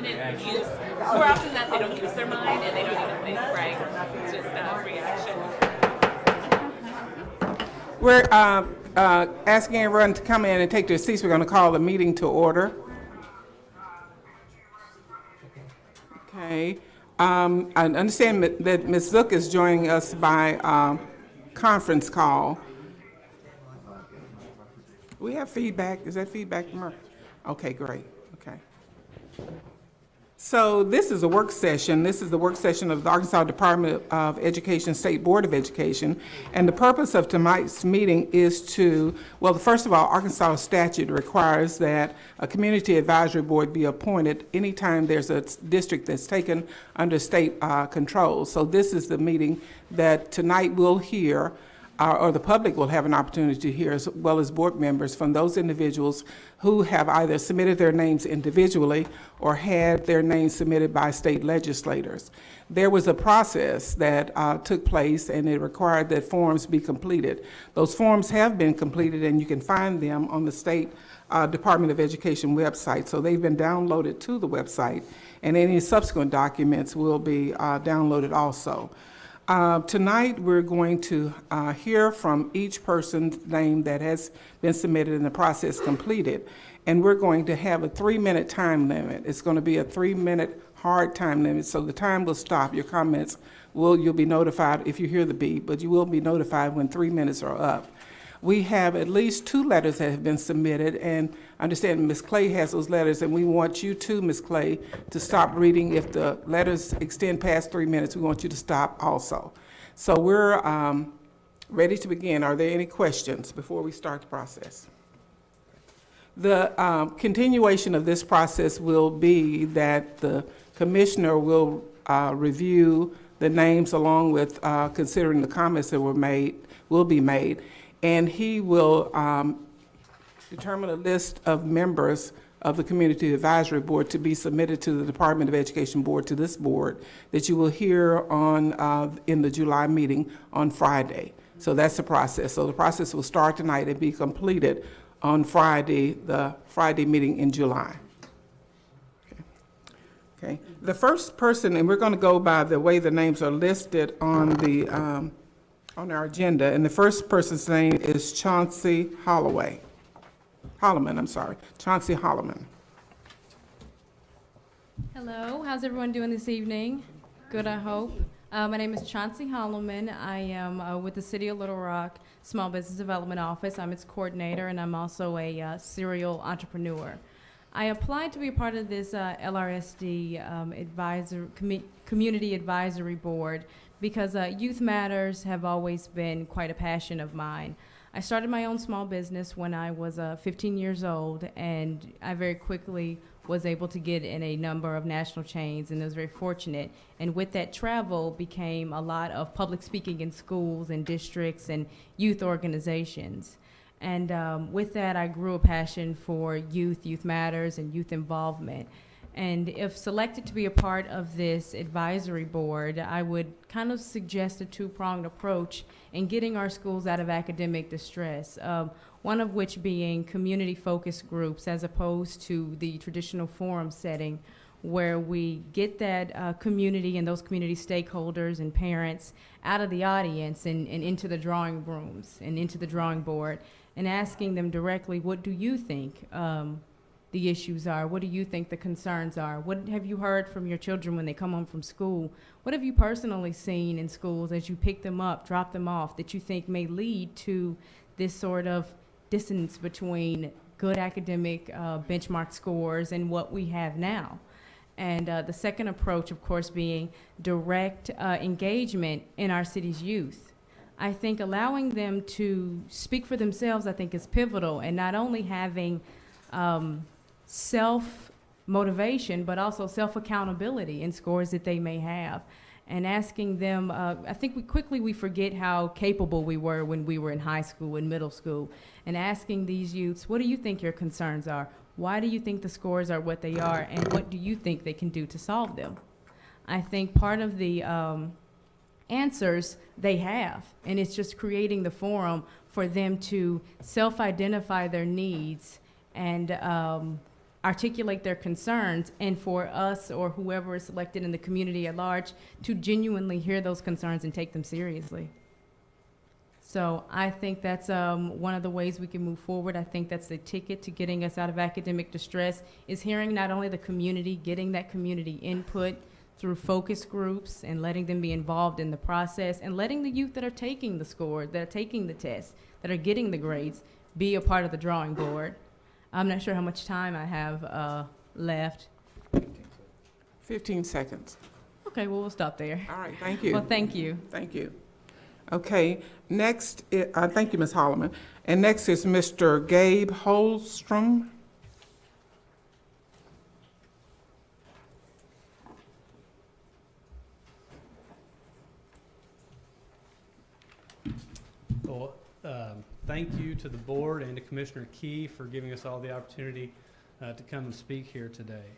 often more often than they don't use their mind and they don't even think, right? It's just a reaction. We're asking everyone to come in and take their seats. We're going to call the meeting to order. Okay. I understand that Ms. Zook is joining us by conference call. We have feedback. Is that feedback from her? Okay, great. Okay. So this is a work session. This is the work session of the Arkansas Department of Education State Board of Education. And the purpose of tonight's meeting is to, well, first of all, Arkansas statute requires that a community advisory board be appointed anytime there's a district that's taken under state control. So this is the meeting that tonight we'll hear, or the public will have an opportunity to hear, as well as board members, from those individuals who have either submitted their names individually or had their names submitted by state legislators. There was a process that took place, and it required that forms be completed. Those forms have been completed, and you can find them on the State Department of Education website. So they've been downloaded to the website, and any subsequent documents will be downloaded also. Tonight, we're going to hear from each person's name that has been submitted and the process completed. And we're going to have a 3-minute time limit. It's going to be a 3-minute hard time limit, so the time will stop. Your comments you'll be notified if you hear the beep, but you will be notified when 3 minutes are up. We have at least 2 letters that have been submitted, and I understand Ms. Clay has those letters, and we want you too, Ms. Clay, to stop reading. If the letters extend past 3 minutes, we want you to stop also. So we're ready to begin. Are there any questions before we start the process? The continuation of this process will be that the commissioner will review the names along with considering the comments that will be made. And he will determine a list of members of the Community Advisory Board to be submitted to the Department of Education Board, to this board, that you will hear on in the July meeting on Friday. So that's the process. So the process will start tonight and be completed on Friday, the Friday meeting in July. Okay. The first person, and we're going to go by the way the names are listed on the on our agenda, and the first person's name is Chauncey Holloman. Chauncey Holloman. Hello, how's everyone doing this evening? Good, I hope. My name is Chauncey Holloman. I am with the City of Little Rock Small Business Development Office. I'm its coordinator, and I'm also a serial entrepreneur. I applied to be a part of this LRSD Community Advisory Board because Youth Matters have always been quite a passion of mine. I started my own small business when I was 15 years old, and I very quickly was able to get in a number of national chains, and I was very fortunate. And with that travel became a lot of public speaking in schools and districts and youth organizations. And with that, I grew a passion for Youth Matters, and youth involvement. And if selected to be a part of this advisory board, I would kind of suggest a 2-pronged approach in getting our schools out of academic distress, one of which being community focus groups as opposed to the traditional forum setting where we get that community and those community stakeholders and parents out of the audience and into the drawing rooms and into the drawing board and asking them directly, what do you think the issues are? What do you think the concerns are? What have you heard from your children when they come home from school? What have you personally seen in schools as you pick them up, drop them off, that you think may lead to this sort of dissonance between good academic benchmark scores and what we have now? And the second approach, of course, being direct engagement in our city's youth. I think allowing them to speak for themselves, I think, is pivotal, and not only having self-motivation, but also self-accountability in scores that they may have. And asking them, I think we forget how capable we were when we were in high school and middle school, and asking these youths, what do you think your concerns are? Why do you think the scores are what they are, and what do you think they can do to solve them? I think part of the answers they have, and it's just creating the forum for them to self-identify their needs and articulate their concerns, and for us or whoever is selected in the community at large to genuinely hear those concerns and take them seriously. So I think that's one of the ways we can move forward. I think that's the ticket to getting us out of academic distress, is hearing not only the community, getting that community input through focus groups and letting them be involved in the process, and letting the youth that are taking the score, that are taking the tests, that are getting the grades, be a part of the drawing board. I'm not sure how much time I have left. 15 seconds. Okay, well, we'll stop there. All right, thank you. Well, thank you. Thank you. Okay, next, thank you, Ms. Holloman. And next is Mr. Gabe Holstrom. Well, thank you to the board and to Commissioner Key for giving us all the opportunity to come and speak here today.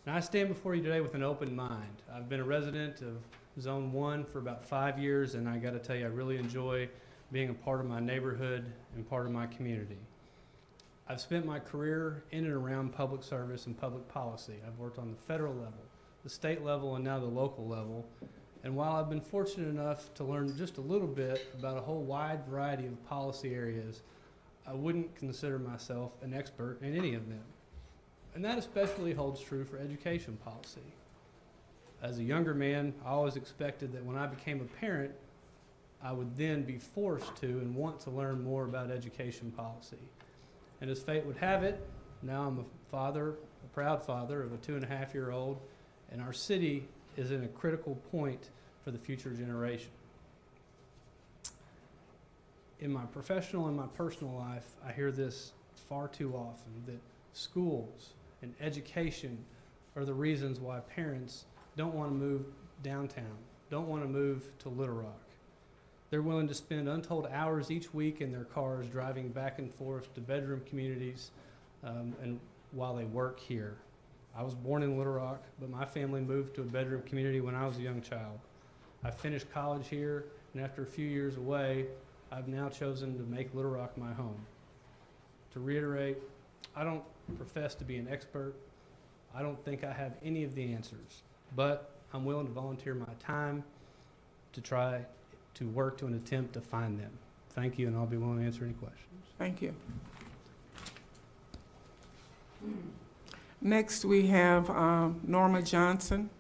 And I stand before you today with an open mind. I've been a resident of Zone 1 for about 5 years, and I got to tell you, I really enjoy being a part of my neighborhood and part of my community. I've spent my career in and around public service and public policy. I've worked on the federal level, the state level, and now the local level. And while I've been fortunate enough to learn just a little bit about a whole wide variety of policy areas, I wouldn't consider myself an expert in any of them. And that especially holds true for education policy. As a younger man, I always expected that when I became a parent, I would then be forced to and want to learn more about education policy. And as fate would have it, now I'm a father, a proud father of a 2.5-year-old, and our city is in a critical point for the future generation. In my professional and my personal life, I hear this far too often, that schools and education are the reasons why parents don't want to move downtown, don't want to move to Little Rock. They're willing to spend untold hours each week in their cars driving back and forth to bedroom communities and while they work here. I was born in Little Rock, but my family moved to a bedroom community when I was a young child. I finished college here, and after a few years away, I've now chosen to make Little Rock my home. To reiterate, I don't profess to be an expert. I don't think I have any of the answers, but I'm willing to volunteer my time to try to work to an attempt to find them. Thank you, and I'll be willing to answer any questions. Thank you. Next, we have Norma Johnson.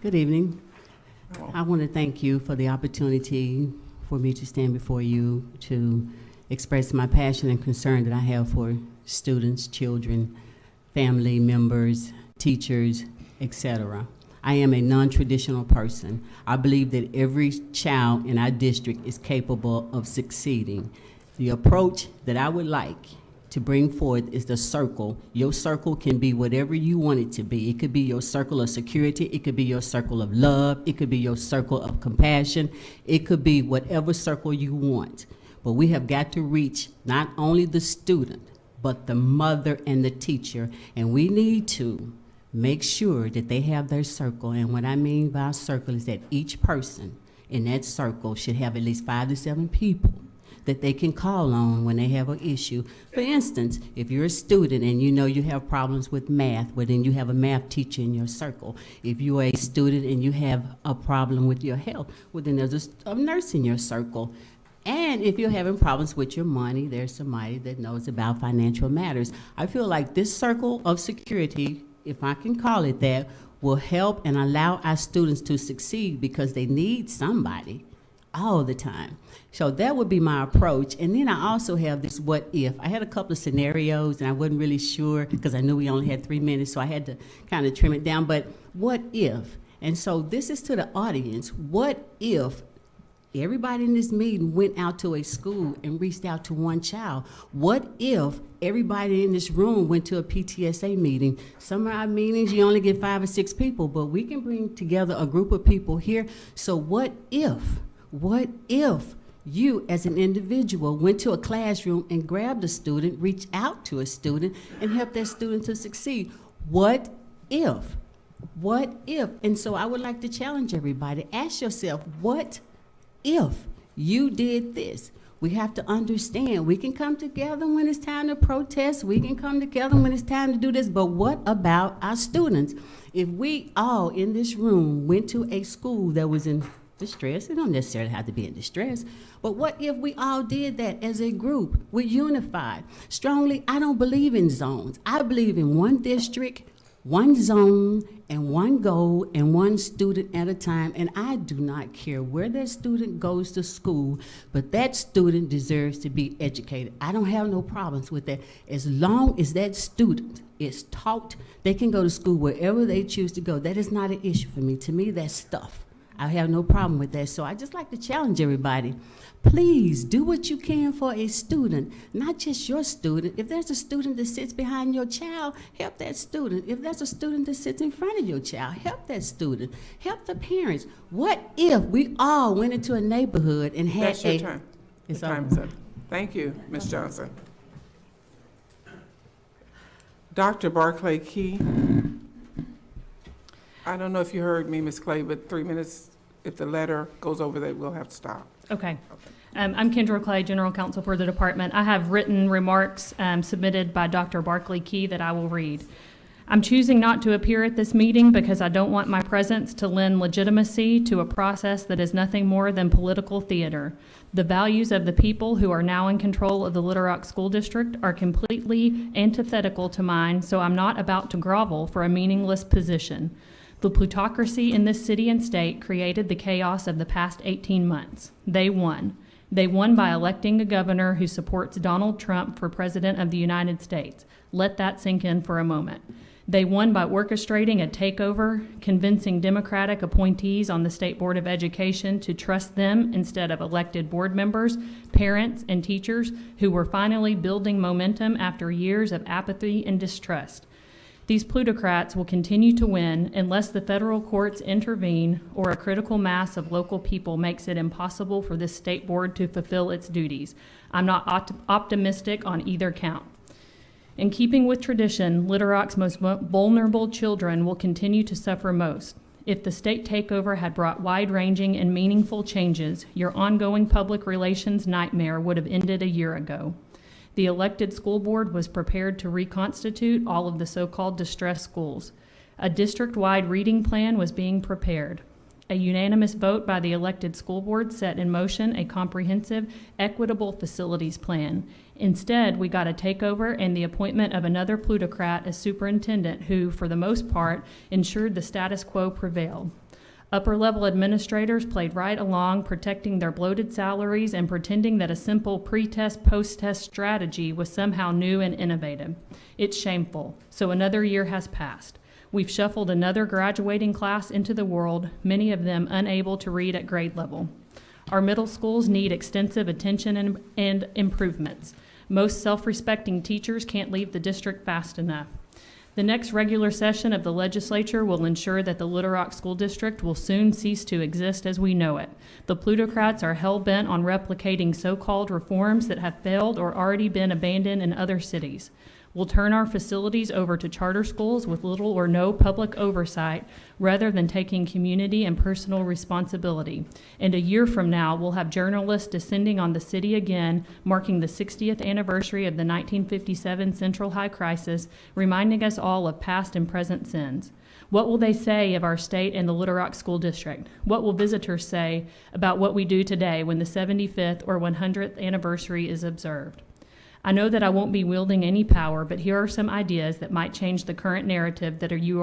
Good evening. I want to thank you for the opportunity for me to stand before you to express my passion and concern that I have for students, children, family members, teachers, etc. I am a non-traditional person. I believe that every child in our district is capable of succeeding. The approach that I would like to bring forth is the circle. Your circle can be whatever you want it to be. It could be your circle of security. It could be your circle of love. It could be your circle of compassion. It could be whatever circle you want. But we have got to reach not only the student, but the mother and the teacher. And we need to make sure that they have their circle. And what I mean by a circle is that each person in that circle should have at least 5 to 7 people that they can call on when they have an issue. For instance, if you're a student and you know you have problems with math, well then you have a math teacher in your circle. If you're a student and you have a problem with your health, well then there's a nurse in your circle. And if you're having problems with your money, there's somebody that knows about financial matters. I feel like this circle of security, if I can call it that, will help and allow our students to succeed because they need somebody all the time. So that would be my approach. And then I also have this what if. I had a couple of scenarios and I wasn't really sure because I knew we only had 3 minutes, so I had to kind of trim it down. But what if? And so this is to the audience. What if everybody in this meeting went out to a school and reached out to one child? What if everybody in this room went to a PTSA meeting? Some of our meetings, you only get 5 or 6 people, but we can bring together a group of people here. So what if you as an individual went to a classroom and grabbed a student, reached out to a student, and helped that student to succeed? What if? What if? And so I would like to challenge everybody. Ask yourself, what if you did this? We have to understand, we can come together when it's time to protest, we can come together when it's time to do this, but what about our students? If we all in this room went to a school that was in distress, it don't necessarily have to be in distress, but what if we all did that as a group? We're unified. Strongly, I don't believe in zones. I believe in one district, one zone, and one goal, and one student at a time, and I do not care where that student goes to school, but that student deserves to be educated. I don't have no problems with that. As long as that student is taught, they can go to school wherever they choose to go. That is not an issue for me. To me, that's stuff. I have no problem with that. So I just like to challenge everybody. Please do what you can for a student, not just your student. If there's a student that sits behind your child, help that student. If there's a student that sits in front of your child, help that student. Help the parents. What if we all went into a neighborhood and had That's your time. It's Your time over. is up. Thank you, Ms. Johnson. Dr. Barclay Key. I don't know if you heard me, Ms. Clay, but 3 minutes, if the letter goes over that, we'll have to stop. Okay. I'm Kendra Clay, General Counsel for the department. I have written remarks submitted by Dr. Barclay Key that I will read. I'm choosing not to appear at this meeting because I don't want my presence to lend legitimacy to a process that is nothing more than political theater. The values of the people who are now in control of the Little Rock School District are completely antithetical to mine, so I'm not about to grovel for a meaningless position. The plutocracy in this city and state created the chaos of the past 18 months. They won. They won by electing a governor who supports Donald Trump for President of the United States. Let that sink in for a moment. They won by orchestrating a takeover, convincing Democratic appointees on the State Board of Education to trust them instead of elected board members, parents, and teachers who were finally building momentum after years of apathy and distrust. These plutocrats will continue to win unless the federal courts intervene or a critical mass of local people makes it impossible for this state board to fulfill its duties. I'm not optimistic on either count. In keeping with tradition, Little Rock's most vulnerable children will continue to suffer most. If the state takeover had brought wide-ranging and meaningful changes, your ongoing public relations nightmare would have ended a year ago. The elected school board was prepared to reconstitute all of the so-called distressed schools. A district-wide reading plan was being prepared. A unanimous vote by the elected school board set in motion a comprehensive, equitable facilities plan. Instead, we got a takeover and the appointment of another plutocrat as superintendent who, for the most part, ensured the status quo prevailed. Upper-level administrators played right along, protecting their bloated salaries and pretending that a simple pre-test, post-test strategy was somehow new and innovative. It's shameful. So another year has passed. We've shuffled another graduating class into the world, many of them unable to read at grade level. Our middle schools need extensive attention and improvements. Most self-respecting teachers can't leave the district fast enough. The next regular session of the legislature will ensure that the Little Rock School District will soon cease to exist as we know it. The plutocrats are hell-bent on replicating so-called reforms that have failed or already been abandoned in other cities. We'll turn our facilities over to charter schools with little or no public oversight rather than taking community and personal responsibility. And a year from now, we'll have journalists descending on the city again, marking the 60th anniversary of the 1957 Central High crisis, reminding us all of past and present sins. What will they say of our state and the Little Rock School District? What will visitors say about what we do today when the 75th or 100th anniversary is observed? I know that I won't be wielding any power, but here are some ideas that might change the current narrative that you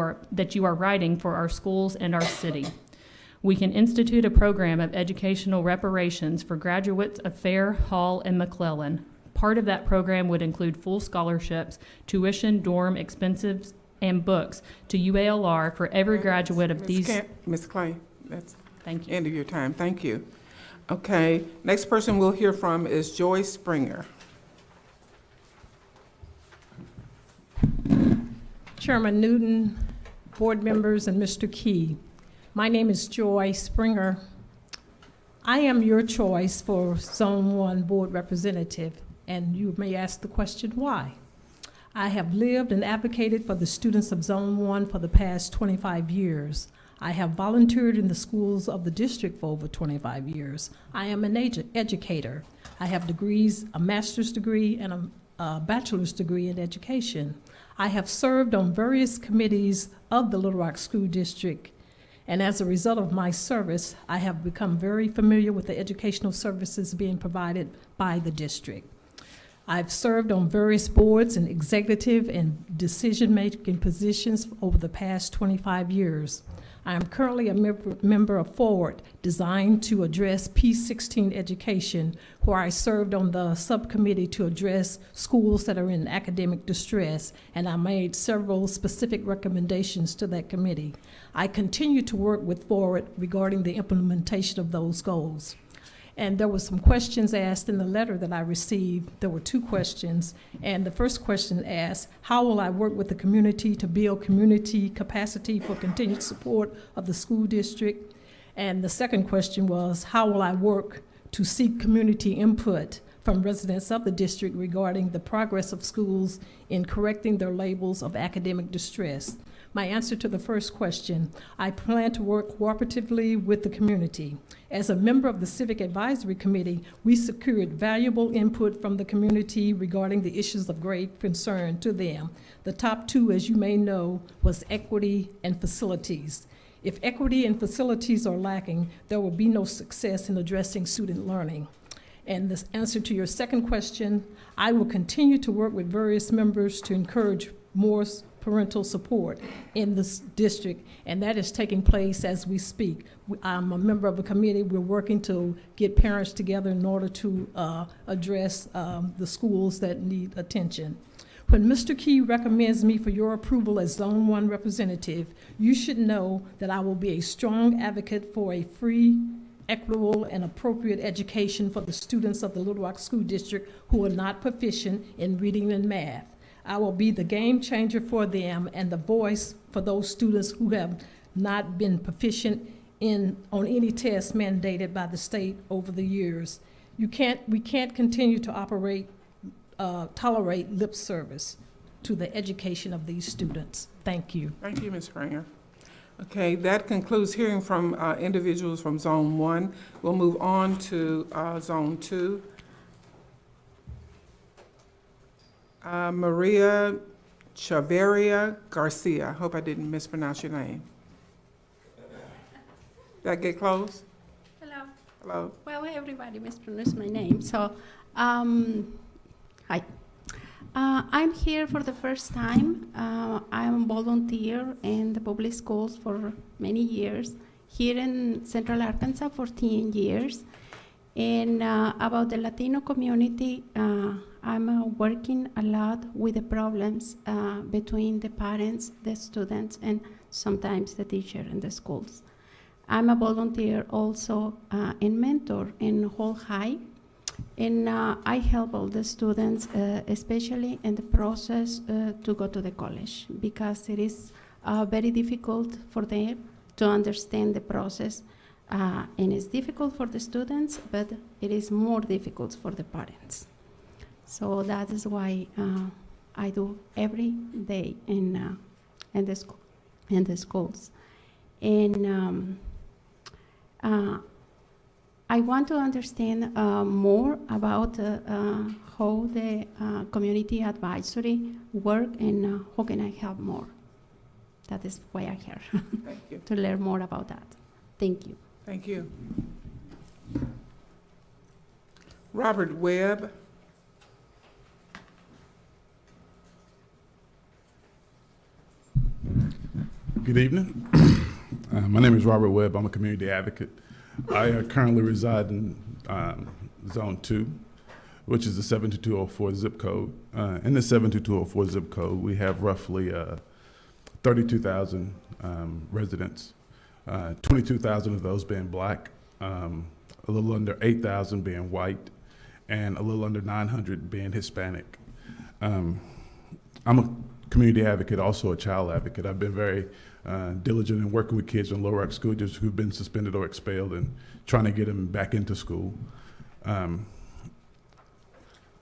are writing for our schools and our city. We can institute a program of educational reparations for graduates of Fair, Hall, and McClellan. Part of that program would include full scholarships, tuition, dorm, expenses, and books to UALR for every graduate of these. Ms. Clay, that's Thank you. end of your time. Thank you. Okay, next person we'll hear from is Joy Springer. Chairman Newton, board members, and Mr. Key. My name is Joy Springer. I am your choice for Zone 1 board representative, and you may ask the question, why? I have lived and advocated for the students of Zone 1 for the past 25 years. I have volunteered in the schools of the district for over 25 years. I am an educator. I have degrees, a master's degree and a bachelor's degree in education. I have served on various committees of the Little Rock School District, and as a result of my service, I have become very familiar with the educational services being provided by the district. I've served on various boards and executive and decision-making positions over the past 25 years. I am currently a member of Forward, designed to address P16 education, where I served on the subcommittee to address schools that are in academic distress, and I made several specific recommendations to that committee. I continue to work with Forward regarding the implementation of those goals. And there were some questions asked in the letter that I received. There were 2 questions. And the first question asked, how will I work with the community to build community capacity for continued support of the school district? And the second question was, how will I work to seek community input from residents of the district regarding the progress of schools in correcting their labels of academic distress? My answer to the first question, I plan to work cooperatively with the community. As a member of the Civic Advisory Committee, we secured valuable input from the community regarding the issues of great concern to them. The top 2, as you may know, was equity and facilities. If equity and facilities are lacking, there will be no success in addressing student learning. And the answer to your second question, I will continue to work with various members to encourage more parental support in this district, and that is taking place as we speak. I'm a member of a committee. We're working to get parents together in order to address the schools that need attention. When Mr. Key recommends me for your approval as Zone 1 representative, you should know that I will be a strong advocate for a free, equitable, and appropriate education for the students of the Little Rock School District who are not proficient in reading and math. I will be the game changer for them and the voice for those students who have not been proficient on any test mandated by the state over the years. We can't continue to tolerate lip service to the education of these students. Thank you. Thank you, Ms. Springer. Okay, that concludes hearing from individuals from Zone 1. We'll move on to Zone 2. Maria Chavarria Garcia. I hope I didn't mispronounce your name. Did I get close? Hello. Hello. Well, everybody mispronounced my name. So, hi. I'm here for the first time. I'm a volunteer in the public schools for many years, here in Central Arkansas, 14 years. And about the Latino community, I'm working a lot with the problems between the parents, the students, and sometimes the teacher in the schools. I'm a volunteer also and mentor in Hall High, and I help all the students, especially in the process to go to the college, because it is very difficult for them to understand the process, and it's difficult for the students, but it is more difficult for the parents. So that is why I do every day in the schools, and I want to understand more about how the community advisory work and how can I help more. That is why I'm here. Thank you. To learn more about that. Thank you. Thank you. Robert Webb. Good evening. My name is Robert Webb. I'm a community advocate. I currently reside in Zone 2, which is the 72204 zip code. In the 72204 zip code, we have roughly 32,000 residents, 22,000 of those being black, a little under 8,000 being white, and a little under 900 being Hispanic. I'm a community advocate, also a child advocate. I've been very diligent in working with kids in Little Rock School District who've been suspended or expelled and trying to get them back into school. I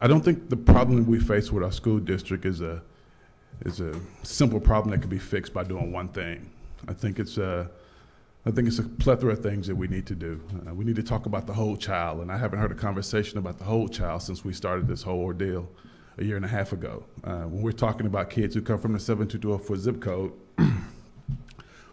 don't think the problem we face with our school district is a simple problem that can be fixed by doing one thing. I think it's I think it's a plethora of things that we need to do. We need to talk about the whole child, and I haven't heard a conversation about the whole child since we started this whole ordeal a year and a half ago. When we're talking about kids who come from the 72204 zip code,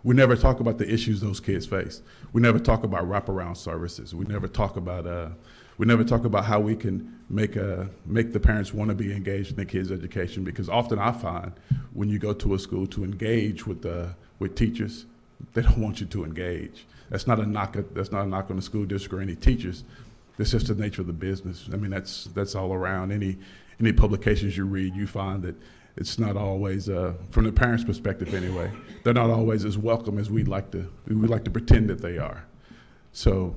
we never talk about the issues those kids face. We never talk about wraparound services. We never talk about how we can make the parents want to be engaged in the kids' education, because often I find when you go to a school to engage with teachers, they don't want you to engage. That's not a knock on the school district or any teachers. That's just the nature of the business. I mean, that's all around. Any publications you read, you find that it's not always, from the parents' perspective anyway, they're not always as welcome as we'd like to pretend that they are. So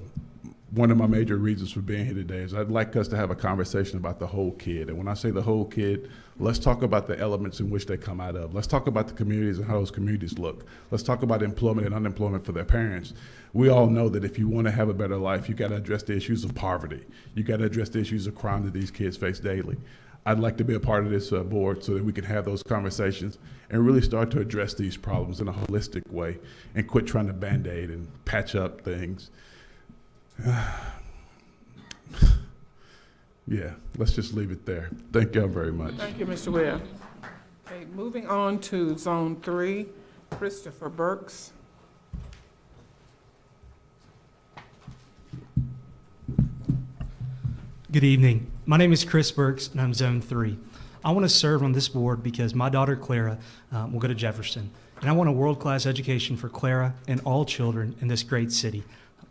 one of my major reasons for being here today is I'd like us to have a conversation about the whole kid. And when I say the whole kid, let's talk about the elements in which they come out of. Let's talk about the communities and how those communities look. Let's talk about employment and unemployment for their parents. We all know that if you want to have a better life, you got to address the issues of poverty. You got to address the issues of crime that these kids face daily. I'd like to be a part of this board so that we can have those conversations and really start to address these problems in a holistic way and quit trying to Band-Aid and patch up things. Yeah, let's just leave it there. Thank y'all very much. Thank you, Mr. Webb. Okay, moving on to Zone 3, Christopher Burks. Good evening. My name is Chris Burks, and I'm Zone 3. I want to serve on this board because my daughter Clara will go to Jefferson, and I want a world-class education for Clara and all children in this great city.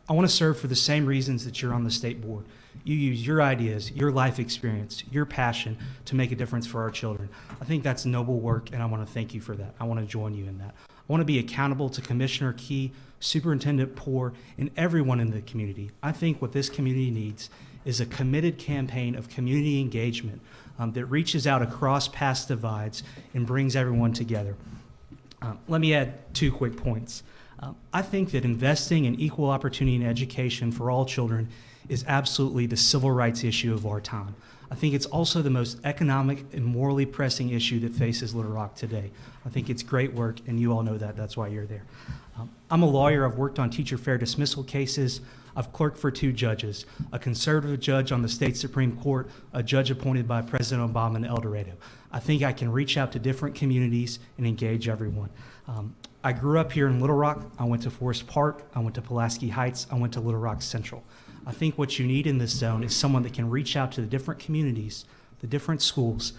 I want to serve for the same reasons that you're on the state board. You use your ideas, your life experience, your passion to make a difference for our children. I think that's noble work, and I want to thank you for that. I want to join you in that. I want to be accountable to Commissioner Key, Superintendent Poore, and everyone in the community. I think what this community needs is a committed campaign of community engagement that reaches out across past divides and brings everyone together. Let me add 2 quick points. I think that investing in equal opportunity in education for all children is absolutely the civil rights issue of our time. I think it's also the most economic and morally pressing issue that faces Little Rock today. I think it's great work, and you all know that. That's why you're there. I'm a lawyer. I've worked on teacher fair dismissal cases. I've clerked for 2 judges, a conservative judge on the state Supreme Court, a judge appointed by President Obama in El Dorado. I think I can reach out to different communities and engage everyone. I grew up here in Little Rock. I went to Forest Park. I went to Pulaski Heights. I went to Little Rock Central. I think what you need in this zone is someone that can reach out to the different communities, the different schools,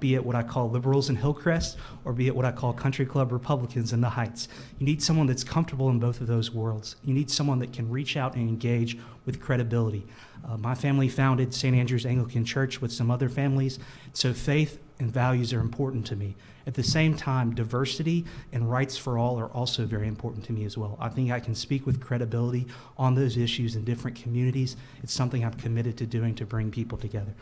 be it what I call liberals in Hillcrest or be it what I call country club Republicans in the Heights. You need someone that's comfortable in both of those worlds. You need someone that can reach out and engage with credibility. My family founded St. Andrew's Anglican Church with some other families, so faith and values are important to me. At the same time, diversity and rights for all are also very important to me as well. I think I can speak with credibility on those issues in different communities. It's something I'm committed to doing to bring people together.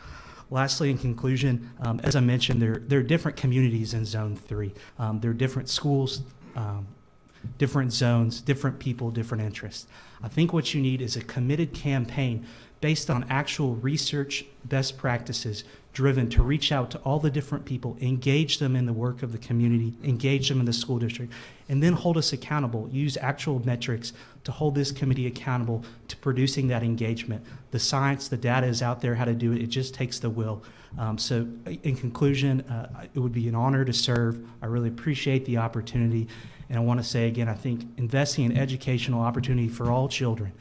Lastly, in conclusion, as I mentioned, there are different communities in Zone 3. There are different schools, different zones, different people, different interests. I think what you need is a committed campaign based on actual research, best practices, driven to reach out to all the different people, engage them in the work of the community, engage them in the school district, and then hold us accountable, use actual metrics to hold this committee accountable to producing that engagement. The science, the data is out there how to do it. It just takes the will. So in conclusion, it would be an honor to serve. I really appreciate the opportunity. And I want to say again, I think investing in educational opportunity for all children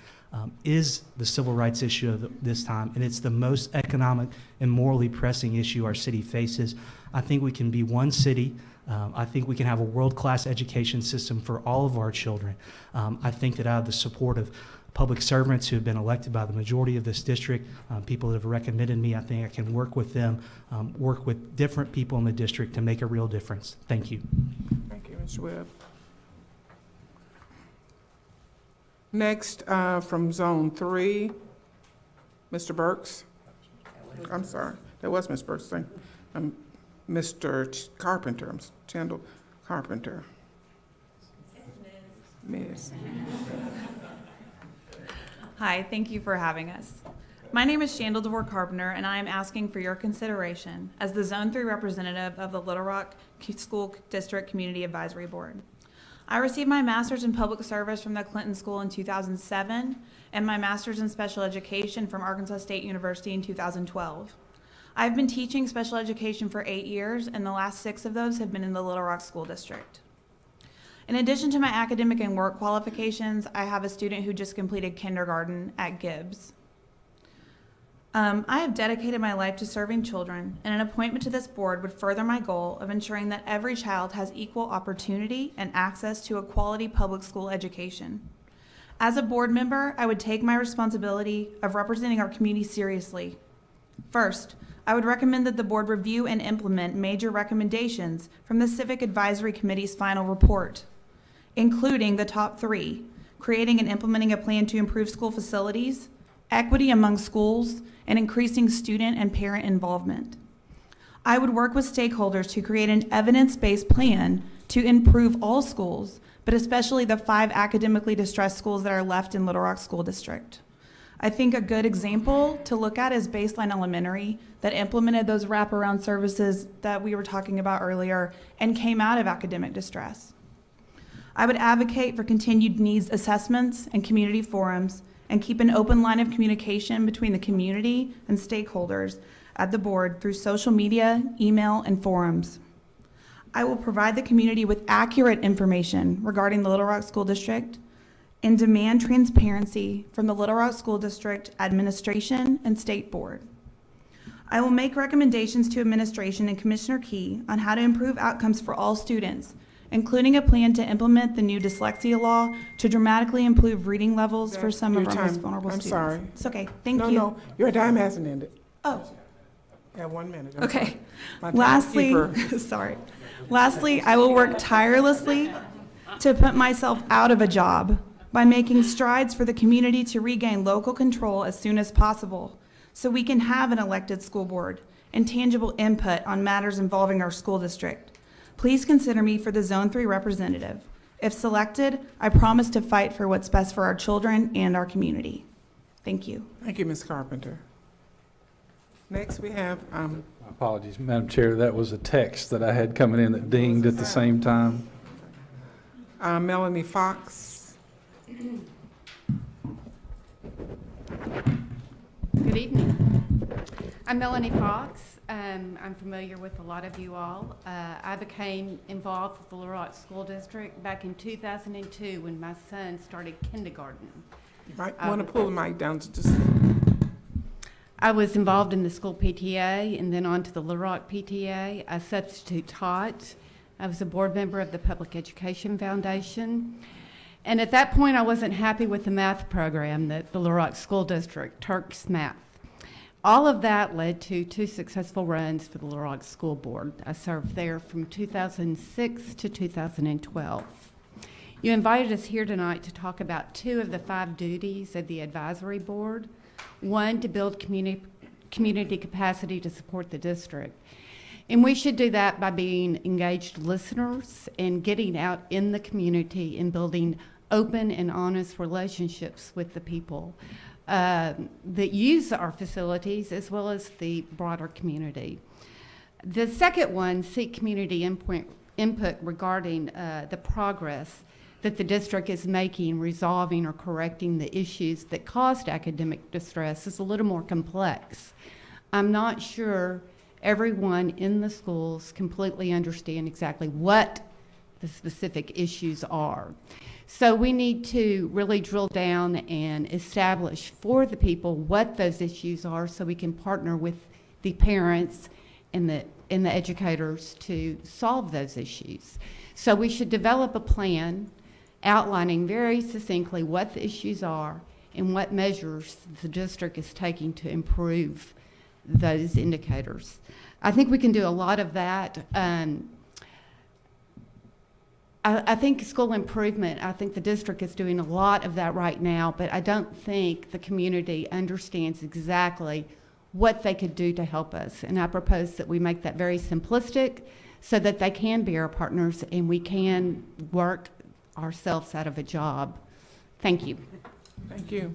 is the civil rights issue of this time, and it's the most economic and morally pressing issue our city faces. I think we can be one city. I think we can have a world-class education system for all of our children. I think that I have the support of public servants who have been elected by the majority of this district, people that have recommended me. I think I can work with them, work with different people in the district to make a real difference. Thank you. Thank you, Mr. Webb. Next, from Zone 3, Mr. Burks. I'm sorry, that was Ms. Burks. Mr. Carpenter, Chandler Carpenter. Ms. Hi, thank you for having us. My name is Chandler DeVore Carpenter, and I am asking for your consideration as the Zone 3 representative of the Little Rock School District Community Advisory Board. I received my master's in public service from the Clinton School in 2007 and my master's in special education from Arkansas State University in 2012. I've been teaching special education for 8 years, and the last 6 of those have been in the Little Rock School District. In addition to my academic and work qualifications, I have a student who just completed kindergarten at Gibbs. I have dedicated my life to serving children, and an appointment to this board would further my goal of ensuring that every child has equal opportunity and access to a quality public school education. As a board member, I would take my responsibility of representing our community seriously. First, I would recommend that the board review and implement major recommendations from the Civic Advisory Committee's final report, including the top 3, creating and implementing a plan to improve school facilities, equity among schools, and increasing student and parent involvement. I would work with stakeholders to create an evidence-based plan to improve all schools, but especially the 5 academically distressed schools that are left in Little Rock School District. I think a good example to look at is Baseline Elementary that implemented those wraparound services that we were talking about earlier and came out of academic distress. I would advocate for continued needs assessments and community forums and keep an open line of communication between the community and stakeholders at the board through social media, email, and forums. I will provide the community with accurate information regarding the Little Rock School District and demand transparency from the Little Rock School District administration and state board. I will make recommendations to administration and Commissioner Key on how to improve outcomes for all students, including a plan to implement the new dyslexia law to dramatically improve reading levels for some of our most vulnerable students. I'm sorry. It's okay. Thank you. No, your time hasn't ended. Oh. Yeah, 1 minute. Okay. My Lastly, timekeeper. sorry. Lastly, I will work tirelessly to put myself out of a job by making strides for the community to regain local control as soon as possible so we can have an elected school board and tangible input on matters involving our school district. Please consider me for the Zone 3 representative. If selected, I promise to fight for what's best for our children and our community. Thank you. Thank you, Ms. Carpenter. Next, we have, Apologies, Madam Chair, that was a text that I had coming in that dinged at the same time. Melanie Fox. Good evening. I'm Melanie Fox. I'm familiar with a lot of you all. I became involved with the Little Rock School District back in 2002 when my son started kindergarten. You might want to pull the mic down to just... I was involved in the school PTA and then on to the Little Rock PTA. I substitute taught. I was a board member of the Public Education Foundation. And at that point, I wasn't happy with the math program that the Little Rock School District, Turk's Math. All of that led to 2 successful runs for the Little Rock School Board. I served there from 2006 to 2012. You invited us here tonight to talk about 2 of the 5 duties of the advisory board. 1, to build community capacity to support the district. And we should do that by being engaged listeners and getting out in the community and building open and honest relationships with the people that use our facilities as well as the broader community. The second one, seek community input regarding the progress that the district is making, resolving or correcting the issues that caused academic distress is a little more complex. I'm not sure everyone in the schools completely understand exactly what the specific issues are. So we need to really drill down and establish for the people what those issues are so we can partner with the parents and the educators to solve those issues. So we should develop a plan outlining very succinctly what the issues are and what measures the district is taking to improve those indicators. I think we can do a lot of that. I think school improvement, I think the district is doing a lot of that right now, but I don't think the community understands exactly what they could do to help us. And I propose that we make that very simplistic so that they can be our partners and we can work ourselves out of a job. Thank you. Thank you.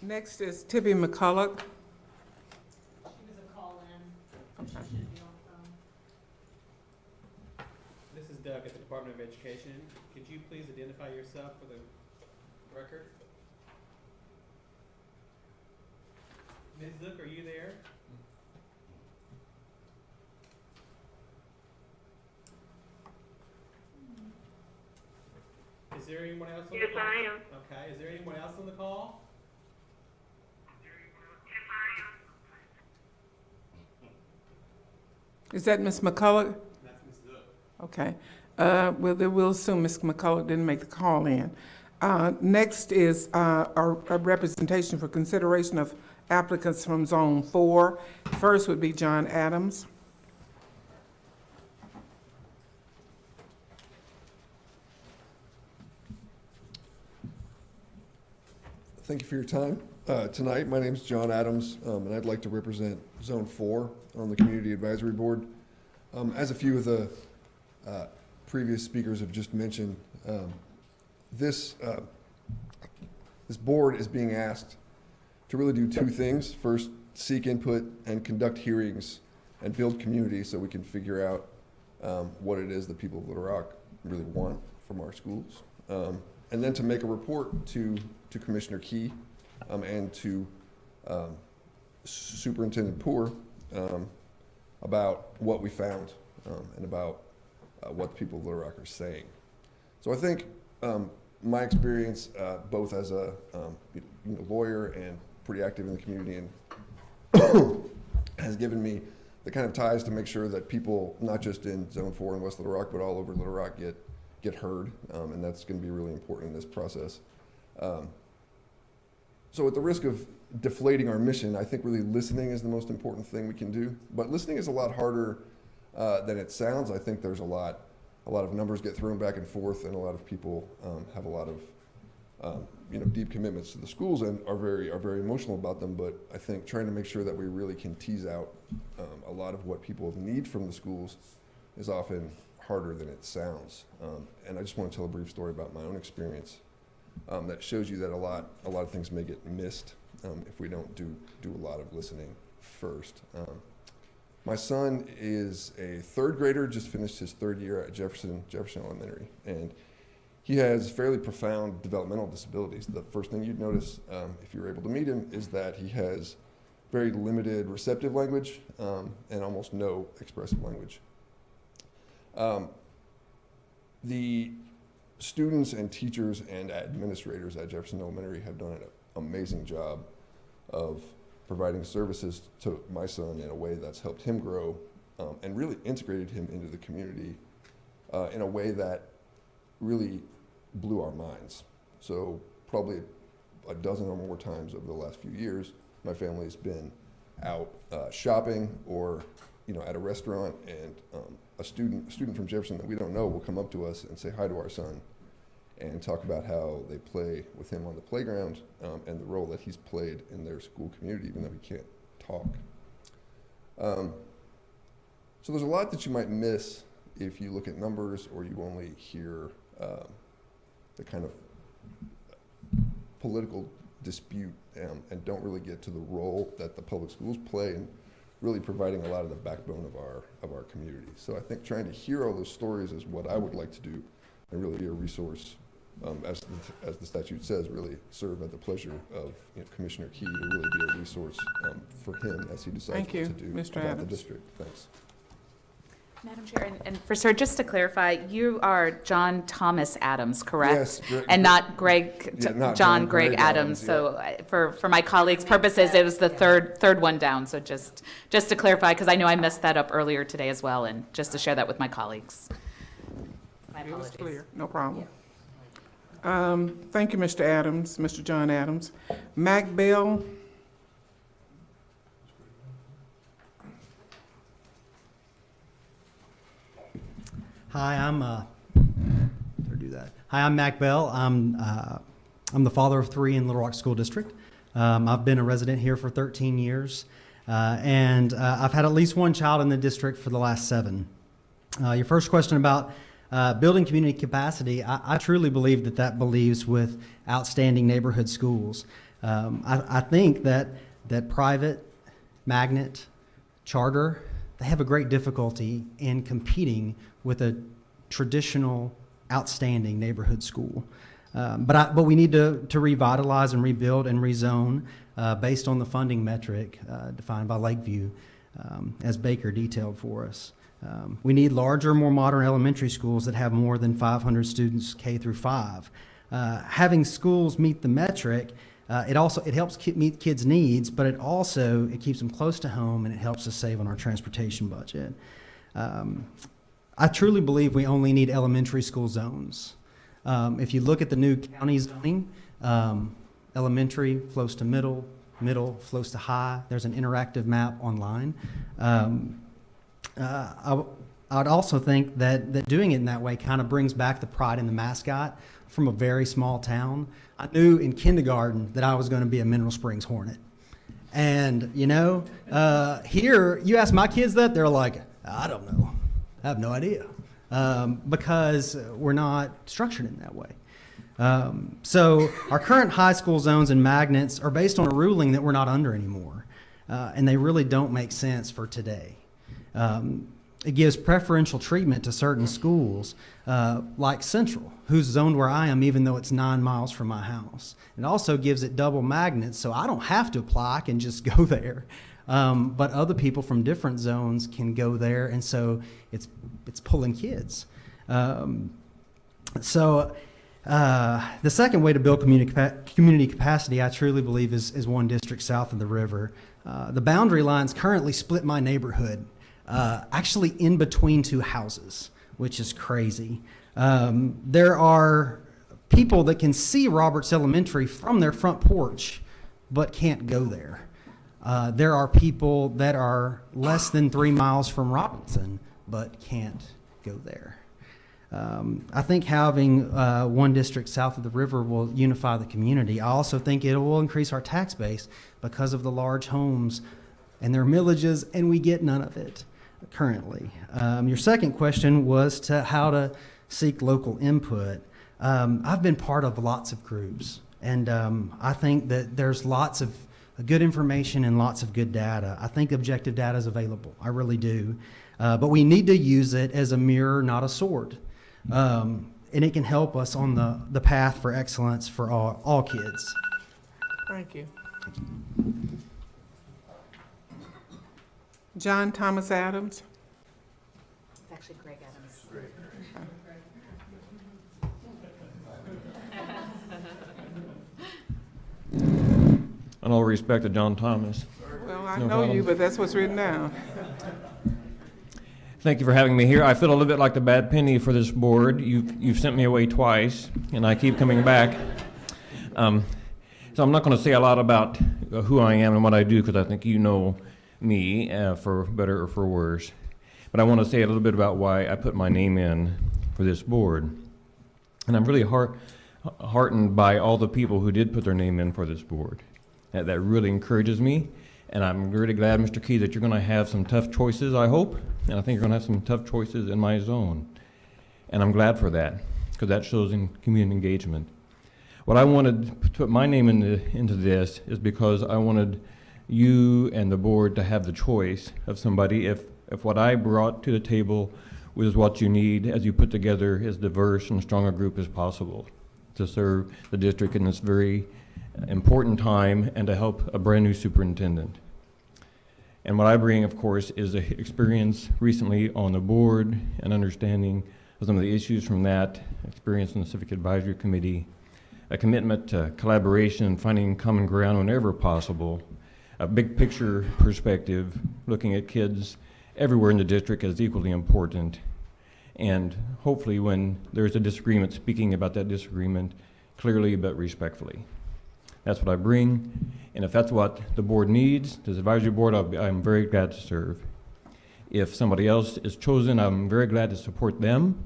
Next is Tibby McCulloch. She was a call-in. Okay. She should be on This is Doug at the Department of Education. Could you please identify yourself for the record? Ms. Zook, are you there? Is there anyone else on the call? Yes, I am. Okay, is there anyone else on the call? Is that Ms. McCullough? That's Ms. Zook. Okay. Well, then we'll assume Ms. McCullough didn't make the call in. Next is a representation for consideration of applicants from Zone 4. First would be John Adams. Thank you for your time tonight. My name is John Adams, and I'd like to represent Zone 4 on the Community Advisory Board. As a few of the previous speakers have just mentioned, this board is being asked to really do two things. First, seek input and conduct hearings and build community so we can figure out what it is that people of Little Rock really want from our schools. And then to make a report to Commissioner Key and to Superintendent Poore about what we found and about what the people of Little Rock are saying. So I think my experience, both as a lawyer and pretty active in the community, and has given me the kind of ties to make sure that people, not just in Zone 4 in West Little Rock, but all over Little Rock, get heard, and that's going to be really important in this process. So at the risk of deflating our mission, I think really listening is the most important thing we can do. But listening is a lot harder than it sounds. I think there's a lot of numbers get thrown back and forth, and a lot of people have a lot of deep commitments to the schools and are very emotional about them. But I think trying to make sure that we really can tease out a lot of what people need from the schools is often harder than it sounds. And I just want to tell a brief story about my own experience that shows you that a lot of things may get missed if we don't do a lot of listening first. My son is a third grader, just finished his third year at Jefferson Elementary, and he has fairly profound developmental disabilities. The first thing you'd notice if you were able to meet him is that he has very limited receptive language and almost no expressive language. The students and teachers and administrators at Jefferson Elementary have done an amazing job of providing services to my son in a way that's helped him grow and really integrated him into the community in a way that really blew our minds. So probably a dozen or more times over the last few years, my family's been out shopping or at a restaurant, and a student from Jefferson that we don't know will come up to us and say hi to our son and talk about how they play with him on the playground and the role that he's played in their school community, even though he can't talk. So there's a lot that you might miss if you look at numbers or you only hear the kind of political dispute and don't really get to the role that the public schools play in really providing a lot of the backbone of our community. So I think trying to hear all those stories is what I would like to do and really be a resource, as the statute says, really serve at the pleasure of Commissioner Key to really be a resource for him as he decides what to do Mr. about Adams. the district. Thanks. Madam Chair, and for sir, just to clarify, you are John Thomas Adams, correct? Yes, and not Greg, Yeah, not John Greg Adams. yeah. So for my colleagues' purposes, it was the third one down. So just to clarify, because I know I messed that up earlier today as well, and just to share that with my colleagues. My It was apologies. clear, no problem. Thank you, Mr. Adams, Mr. John Adams. Mac Bell. Hi, I'm Mac Bell. I'm the father of three in Little Rock School District. I've been a resident here for 13 years, and I've had at least one child in the district for the last 7. Your first question about building community capacity, I truly believe that believes with outstanding neighborhood schools. I think that private, magnet, charter, they have a great difficulty in competing with a traditional, outstanding neighborhood school. But we need to revitalize and rebuild and rezone based on the funding metric defined by Lakeview, as Baker detailed for us. We need larger, more modern elementary schools that have more than 500 students K through 5. Having schools meet the metric, it helps meet kids' needs, but it keeps them close to home, and it helps us save on our transportation budget. I truly believe we only need elementary school zones. If you look at the new county zoning, elementary flows to middle, middle flows to high. There's an interactive map online. I would also think that doing it in that way kind of brings back the pride in the mascot from a very small town. I knew in kindergarten that I was going to be a Mineral Springs Hornet. And, here, you ask my kids that, they're like, I don't know. I have no idea. Because we're not structured in that way. So our current high school zones and magnets are based on a ruling that we're not under anymore. And they really don't make sense for today. It gives preferential treatment to certain schools, like Central, who's zoned where I am, even though it's 9 miles from my house. It also gives it double magnets, so I don't have to apply, I can just go there. But other people from different zones can go there, and so it's pulling kids. The second way to build community capacity, I truly believe, is one district south of the river. The boundary lines currently split my neighborhood, actually in between two houses, which is crazy. There are people that can see Roberts Elementary from their front porch, but can't go there. There are people that are less than 3 miles from Robinson, but can't go there. I think having one district south of the river will unify the community. I also think it will increase our tax base because of the large homes and their millages, and we get none of it currently. Your second question was to how to seek local input. I've been part of lots of groups, and I think that there's lots of good information and lots of good data. I think objective data is available. I really do. But we need to use it as a mirror, not a sword. And it can help us on the path for excellence for all kids. Thank you. John Thomas Adams. It's actually Greg Adams. In all respect to John Thomas. Well, I know you, but that's what's written down. Thank you for having me here. I feel a little bit like the bad penny for this board. You've sent me away twice, and I keep coming back. So I'm not going to say a lot about who I am and what I do, because I think you know me, for better or for worse. But I want to say a little bit about why I put my name in for this board. And I'm really heartened by all the people who did put their name in for this board. That really encourages me. And I'm really glad, Mr. Key, that you're going to have some tough choices, I hope. And I think you're going to have some tough choices in my zone. And I'm glad for that, because that shows in community engagement. What I wanted to put my name into this is because I wanted you and the board to have the choice of somebody if what I brought to the table was what you need as you put together as diverse and strong a group as possible to serve the district in this very important time and to help a brand new superintendent. And what I bring, of course, is an experience recently on the board and understanding of some of the issues from that experience in the Civic Advisory Committee, a commitment to collaboration and finding common ground whenever possible, a big picture perspective, looking at kids everywhere in the district as equally important, and hopefully when there's a disagreement, speaking about that disagreement clearly but respectfully. That's what I bring, and if that's what the board needs, this advisory board, I'm very glad to serve. If somebody else is chosen, I'm very glad to support them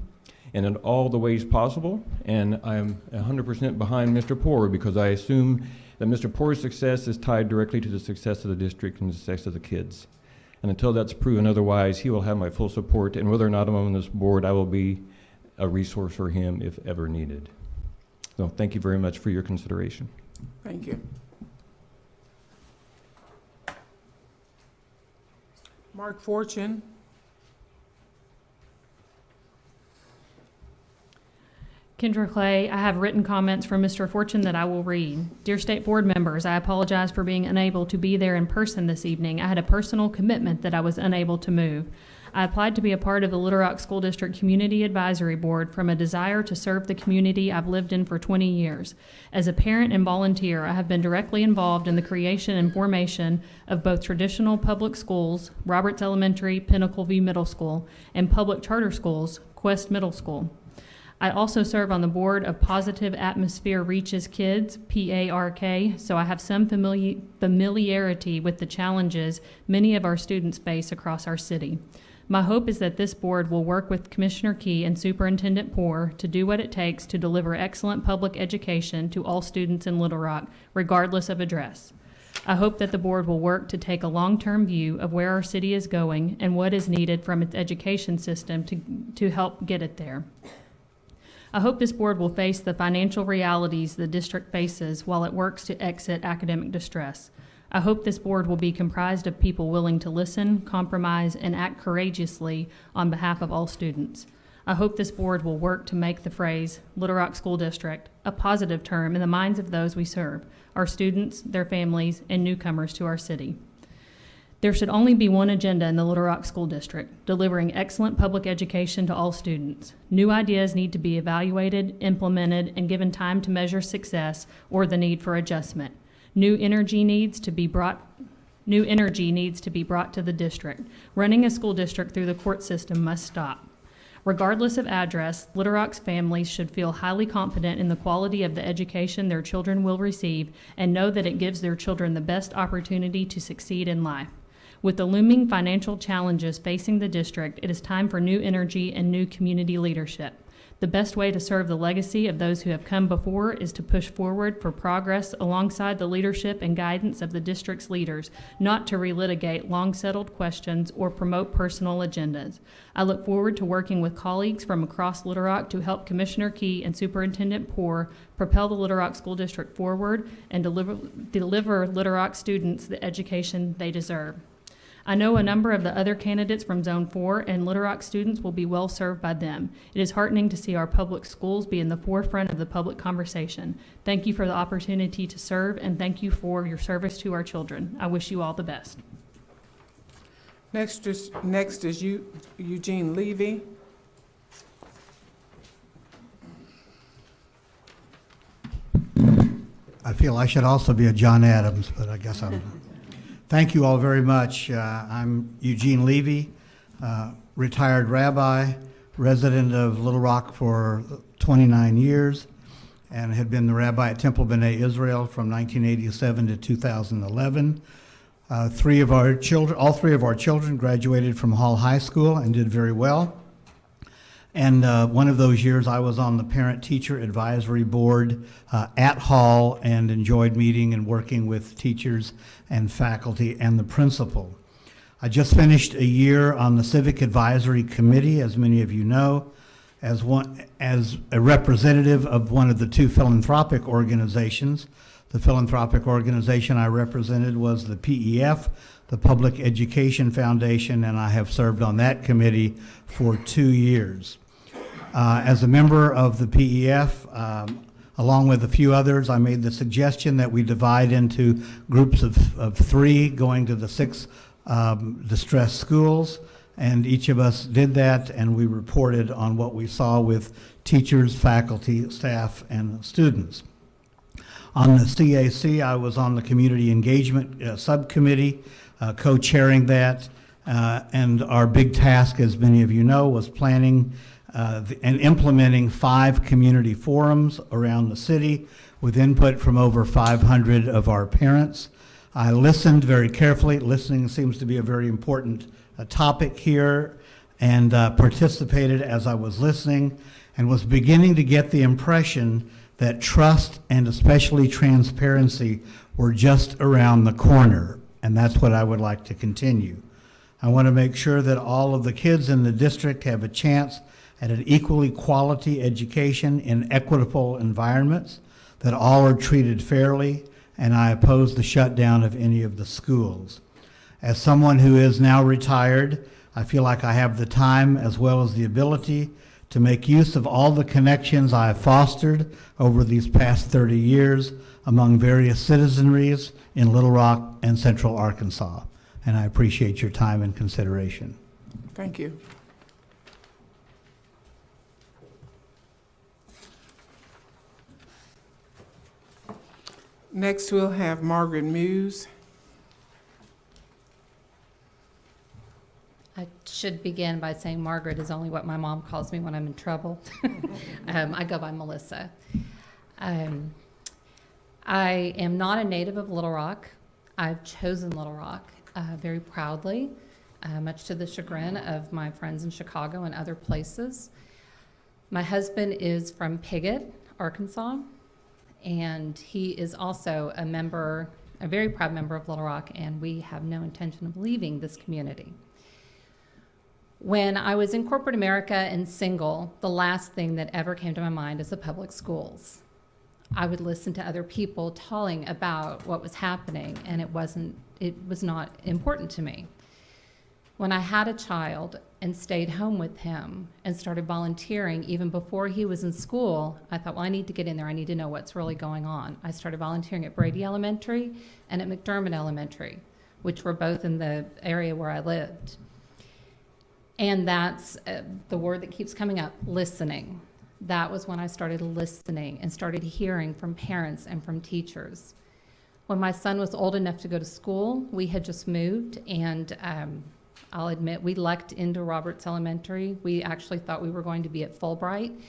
and in all the ways possible, and I'm 100% behind Mr. Poor, because I assume that Mr. Poor's success is tied directly to the success of the district and the success of the kids. And until that's proven otherwise, he will have my full support, and whether or not I'm on this board, I will be a resource for him if ever needed. So thank you very much for your consideration. Thank you. Mark Fortune. Kendra Clay, I have written comments from Mr. Fortune that I will read. Dear State Board members, I apologize for being unable to be there in person this evening. I had a personal commitment that I was unable to move. I applied to be a part of the Little Rock School District Community Advisory Board from a desire to serve the community I've lived in for 20 years. As a parent and volunteer, I have been directly involved in the creation and formation of both traditional public schools, Roberts Elementary, Pinnacle View Middle School, and public charter schools, Quest Middle School. I also serve on the board of Positive Atmosphere Reaches Kids, PARK, so I have some familiarity with the challenges many of our students face across our city. My hope is that this board will work with Commissioner Key and Superintendent Poore to do what it takes to deliver excellent public education to all students in Little Rock, regardless of address. I hope that the board will work to take a long-term view of where our city is going and what is needed from its education system to help get it there. I hope this board will face the financial realities the district faces while it works to exit academic distress. I hope this board will be comprised of people willing to listen, compromise, and act courageously on behalf of all students. I hope this board will work to make the phrase Little Rock School District a positive term in the minds of those we serve, our students, their families, and newcomers to our city. There should only be one agenda in the Little Rock School District, delivering excellent public education to all students. New ideas need to be evaluated, implemented, and given time to measure success or the need for adjustment. New energy needs to be brought to the district. Running a school district through the court system must stop. Regardless of address, Little Rock's families should feel highly confident in the quality of the education their children will receive and know that it gives their children the best opportunity to succeed in life. With the looming financial challenges facing the district, it is time for new energy and new community leadership. The best way to serve the legacy of those who have come before is to push forward for progress alongside the leadership and guidance of the district's leaders, not to relitigate long-settled questions or promote personal agendas. I look forward to working with colleagues from across Little Rock to help Commissioner Key and Superintendent Poore propel the Little Rock School District forward and deliver Little Rock students the education they deserve. I know a number of the other candidates from Zone 4 and Little Rock students will be well served by them. It is heartening to see our public schools be in the forefront of the public conversation. Thank you for the opportunity to serve, and thank you for your service to our children. I wish you all the best. Next is Eugene Levy. I feel I should also be a John Adams, but I guess I'm. Thank you all very much. I'm Eugene Levy, retired rabbi, resident of Little Rock for 29 years, and had been the rabbi at Temple B'nai Israel from 1987 to 2011. All three of our children graduated from Hall High School and did very well. And one of those years I was on the Parent-Teacher Advisory Board at Hall and enjoyed meeting and working with teachers and faculty and the principal. I just finished a year on the Civic Advisory Committee, as many of you know, as a representative of one of the two philanthropic organizations. The philanthropic organization I represented was the PEF, the Public Education Foundation, and I have served on that committee for 2 years. As a member of the PEF, along with a few others, I made the suggestion that we divide into groups of 3 going to the 6 distressed schools, and each of us did that, and we reported on what we saw with teachers, faculty, staff, and students. On the CAC, I was on the Community Engagement Subcommittee, co-chairing that, and our big task, as many of you know, was planning and implementing 5 community forums around the city with input from over 500 of our parents. I listened very carefully. Listening seems to be a very important topic here, and participated as I was listening, and was beginning to get the impression that trust and especially transparency were just around the corner, and that's what I would like to continue. I want to make sure that all of the kids in the district have a chance at an equally quality education in equitable environments, that all are treated fairly, and I oppose the shutdown of any of the schools. As someone who is now retired, I feel like I have the time as well as the ability to make use of all the connections I have fostered over these past 30 years among various citizenries in Little Rock and Central Arkansas. And I appreciate your time and consideration. Thank you. Next, we'll have Margaret Muse. I should begin by saying Margaret is only what my mom calls me when I'm in trouble. I go by Melissa. I am not a native of Little Rock. I've chosen Little Rock very proudly, much to the chagrin of my friends in Chicago and other places. My husband is from Piggott, Arkansas, and he is also a very proud member of Little Rock, and we have no intention of leaving this community. When I was in corporate America and single, the last thing that ever came to my mind is the public schools. I would listen to other people telling about what was happening, and it was not important to me. When I had a child and stayed home with him and started volunteering even before he was in school, I thought, well, I need to get in there. I need to know what's really going on. I started volunteering at Brady Elementary and at McDermott Elementary, which were both in the area where I lived. And that's the word that keeps coming up, listening. That was when I started listening and started hearing from parents and from teachers. When my son was old enough to go to school, we had just moved, and I'll admit we lucked into Roberts Elementary. We actually thought we were going to be at Fulbright,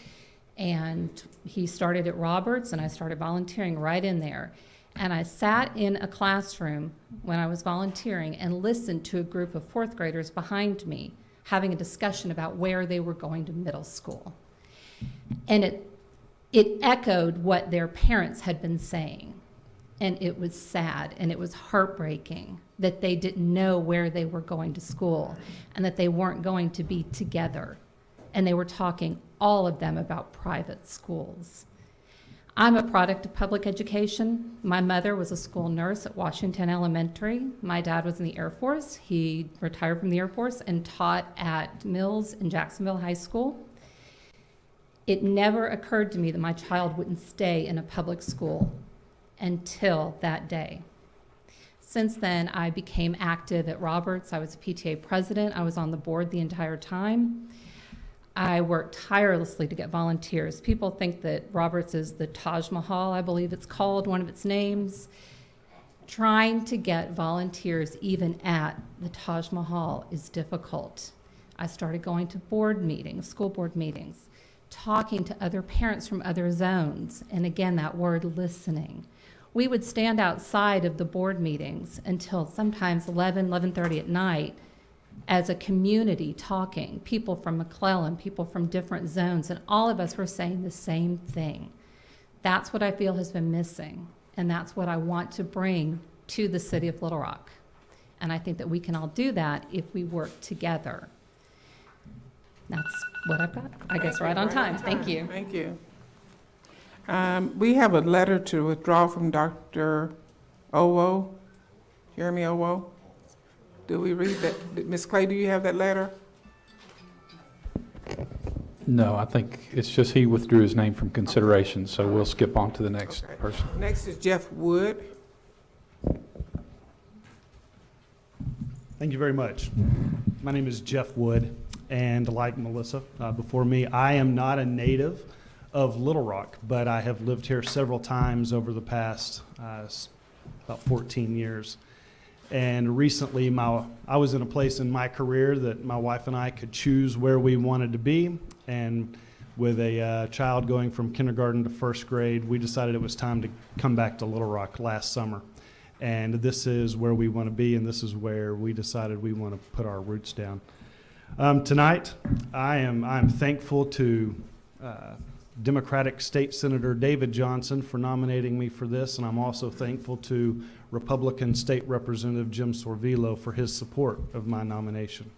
and he started at Roberts, and I started volunteering right in there. And I sat in a classroom when I was volunteering and listened to a group of fourth graders behind me having a discussion about where they were going to middle school. And it echoed what their parents had been saying. And it was sad and it was heartbreaking that they didn't know where they were going to school and that they weren't going to be together. And they were talking, all of them, about private schools. I'm a product of public education. My mother was a school nurse at Washington Elementary. My dad was in the Air Force. He retired from the Air Force and taught at Mills and Jacksonville High School. It never occurred to me that my child wouldn't stay in a public school until that day. Since then, I became active at Roberts. I was a PTA president. I was on the board the entire time. I worked tirelessly to get volunteers. People think that Roberts is the Taj Mahal, I believe it's called, one of its names. Trying to get volunteers even at the Taj Mahal is difficult. I started going to board meetings, school board meetings, talking to other parents from other zones, and again, that word listening. We would stand outside of the board meetings until sometimes 11:30 at night as a community talking, people from McClellan, people from different zones, and all of us were saying the same thing. That's what I feel has been missing, and that's what I want to bring to the city of Little Rock. And I think that we can all do that if we work together. That's what I've got. I guess right on time. Thank you. Thank you. We have a letter to withdraw from Dr. Owo, Jeremy Owo. Do we read that? Ms. Clay, do you have that letter? No, I think it's just he withdrew his name from consideration, so we'll skip on to the next person. Next is Jeff Wood. Thank you very much. My name is Jeff Wood, and like Melissa before me, I am not a native of Little Rock, but I have lived here several times over the past about 14 years. And recently, I was in a place in my career that my wife and I could choose where we wanted to be. And with a child going from kindergarten to first grade, we decided it was time to come back to Little Rock last summer. And this is where we want to be, and this is where we decided we want to put our roots down. Tonight, I'm thankful to Democratic State Senator David Johnson for nominating me for this, and I'm also thankful to Republican State Representative Jim Sorvillo for his support of my nomination.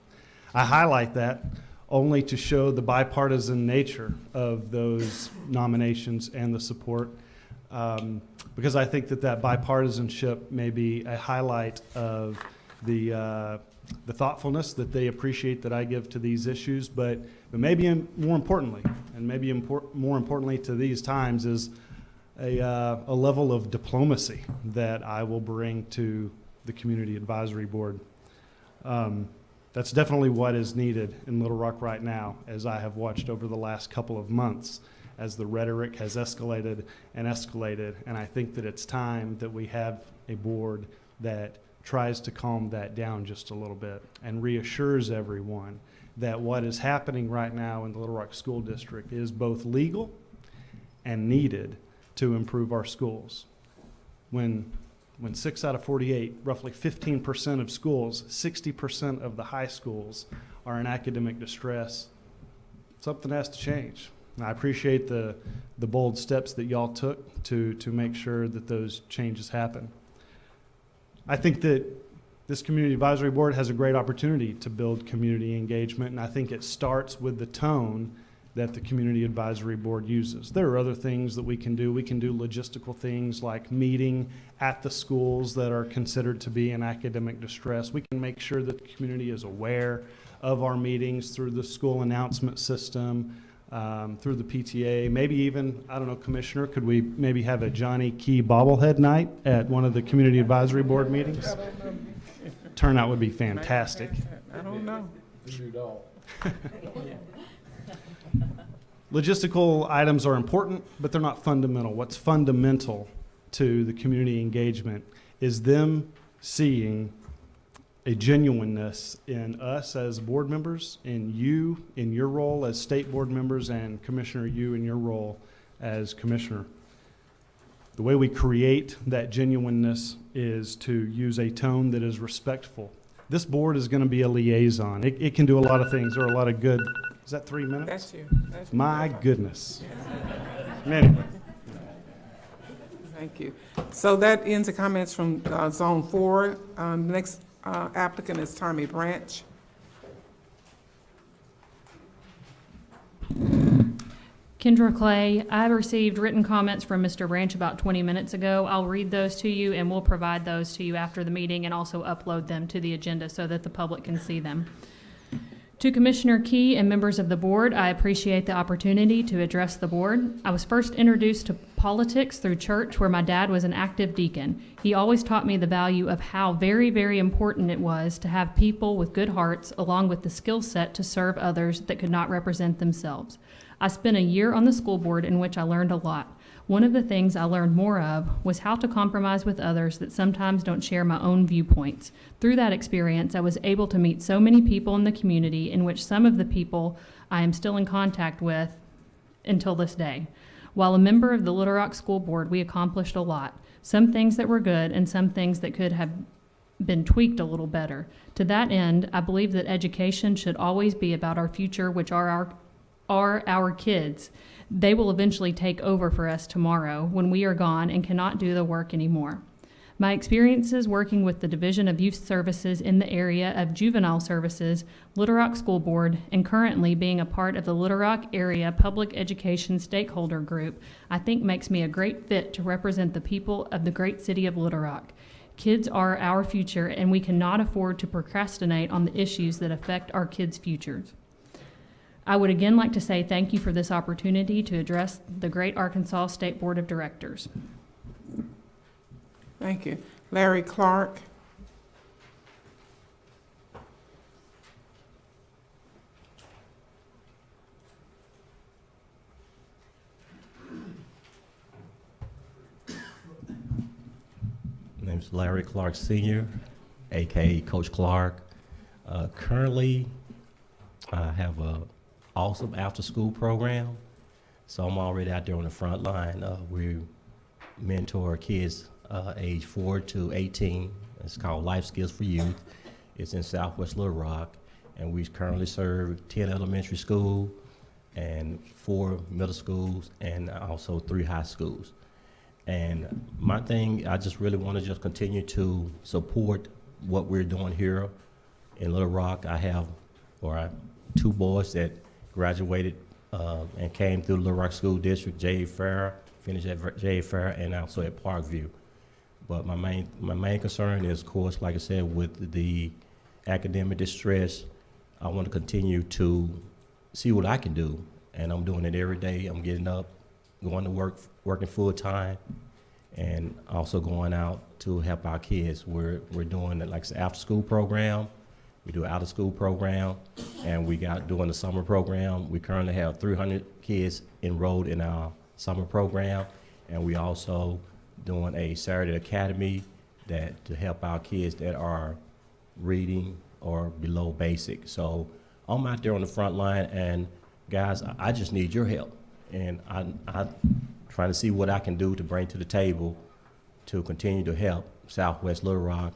I highlight that only to show the bipartisan nature of those nominations and the support, because I think that bipartisanship may be a highlight of the the thoughtfulness that they appreciate that I give to these issues, but maybe more importantly, and maybe more importantly to these times, is a level of diplomacy that I will bring to the Community Advisory Board. That's definitely what is needed in Little Rock right now, as I have watched over the last couple of months, as the rhetoric has escalated, and I think that it's time that we have a board that tries to calm that down just a little bit and reassures everyone that what is happening right now in the Little Rock School District is both legal and needed to improve our schools. When 6 out of 48, roughly 15% of schools, 60% of the high schools are in academic distress, something has to change. And I appreciate the bold steps that y'all took to make sure that those changes happen. I think that this Community Advisory Board has a great opportunity to build community engagement, and I think it starts with the tone that the Community Advisory Board uses. There are other things that we can do. We can do logistical things like meeting at the schools that are considered to be in academic distress. We can make sure that the community is aware of our meetings through the school announcement system, through the PTA. Maybe even, I don't know, Commissioner, could we maybe have a Johnny Key bobblehead night at one of the Community Advisory Board meetings? Turnout would be fantastic. I don't know. Logistical items are important, but they're not fundamental. What's fundamental to the community engagement is them seeing a genuineness in us as board members, in you, in your role as state board members, and Commissioner, you in your role as commissioner. The way we create that genuineness is to use a tone that is respectful. This board is going to be a liaison. It can do a lot of things. There are a lot of good. Is that 3 minutes? That's you. That's My goodness. Anyway. Thank you. So that ends the comments from Zone 4. Next applicant is Tommy Branch. Kendra Clay, I received written comments from Mr. Branch about 20 minutes ago. I'll read those to you, and we'll provide those to you after the meeting and also upload them to the agenda so that the public can see them. To Commissioner Key and members of the board, I appreciate the opportunity to address the board. I was first introduced to politics through church, where my dad was an active deacon. He always taught me the value of how very, very important it was to have people with good hearts, along with the skill set to serve others that could not represent themselves. I spent a year on the school board in which I learned a lot. One of the things I learned more of was how to compromise with others that sometimes don't share my own viewpoints. Through that experience, I was able to meet so many people in the community, in which some of the people I am still in contact with until this day. While a member of the Little Rock School Board, we accomplished a lot. Some things that were good and some things that could have been tweaked a little better. To that end, I believe that education should always be about our future, which are our kids. They will eventually take over for us tomorrow when we are gone and cannot do the work anymore. My experiences working with the Division of Youth Services in the area of Juvenile Services, Little Rock School Board, and currently being a part of the Little Rock Area Public Education Stakeholder Group, I think makes me a great fit to represent the people of the great city of Little Rock. Kids are our future, and we cannot afford to procrastinate on the issues that affect our kids' futures. I would again like to say thank you for this opportunity to address the great Arkansas State Board of Directors. Thank you. Larry Clark. My name is Larry Clark Sr., aka Coach Clark. Currently, I have a awesome after-school program, so I'm already out there on the front line. We mentor kids age 4 to 18. It's called Life Skills for Youth. It's in Southwest Little Rock, and we currently serve 10 elementary schools and 4 middle schools and also 3 high schools. And my thing, I just really want to just continue to support what we're doing here in Little Rock. I have 2 boys that graduated and came through Little Rock School District, J. Fair, finished at J. Fair, and also at Parkview. But my main concern is, of course, like I said, with the academic distress. I want to continue to see what I can do, and I'm doing it every day. I'm getting up, going to work, working full time, and also going out to help our kids. We're doing it like the after school program. We do an out of school program, and we got doing the summer program. We currently have 300 kids enrolled in our summer program, and we also doing a Saturday Academy that to help our kids that are reading or below basic. So I'm out there on the front line, and guys, I just need your help, and I'm trying to see what I can do to bring to the table to continue to help Southwest Little Rock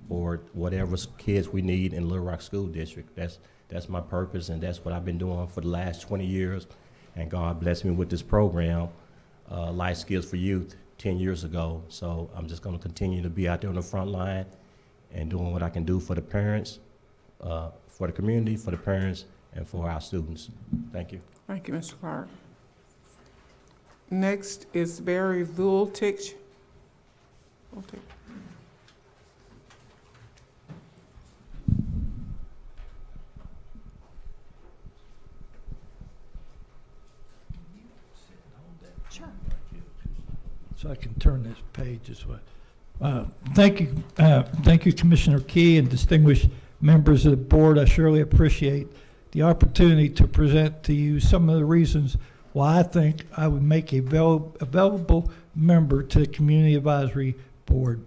or whatever kids we need in Little Rock School District. That's my purpose, and that's what I've been doing for the last 20 years. And God blessed me with this program, Life Skills for Youth, 10 years ago. So I'm just going to continue to be out there on the front line and doing what I can do for the parents, for the community, for the parents, and for our students. Thank you. Thank you, Mr. Clark. Next is Barry Vultich. Sure. So I can turn this page this way. Thank you, Commissioner Key and distinguished members of the board. I surely appreciate the opportunity to present to you some of the reasons why I think I would make a valuable member to the Community Advisory Board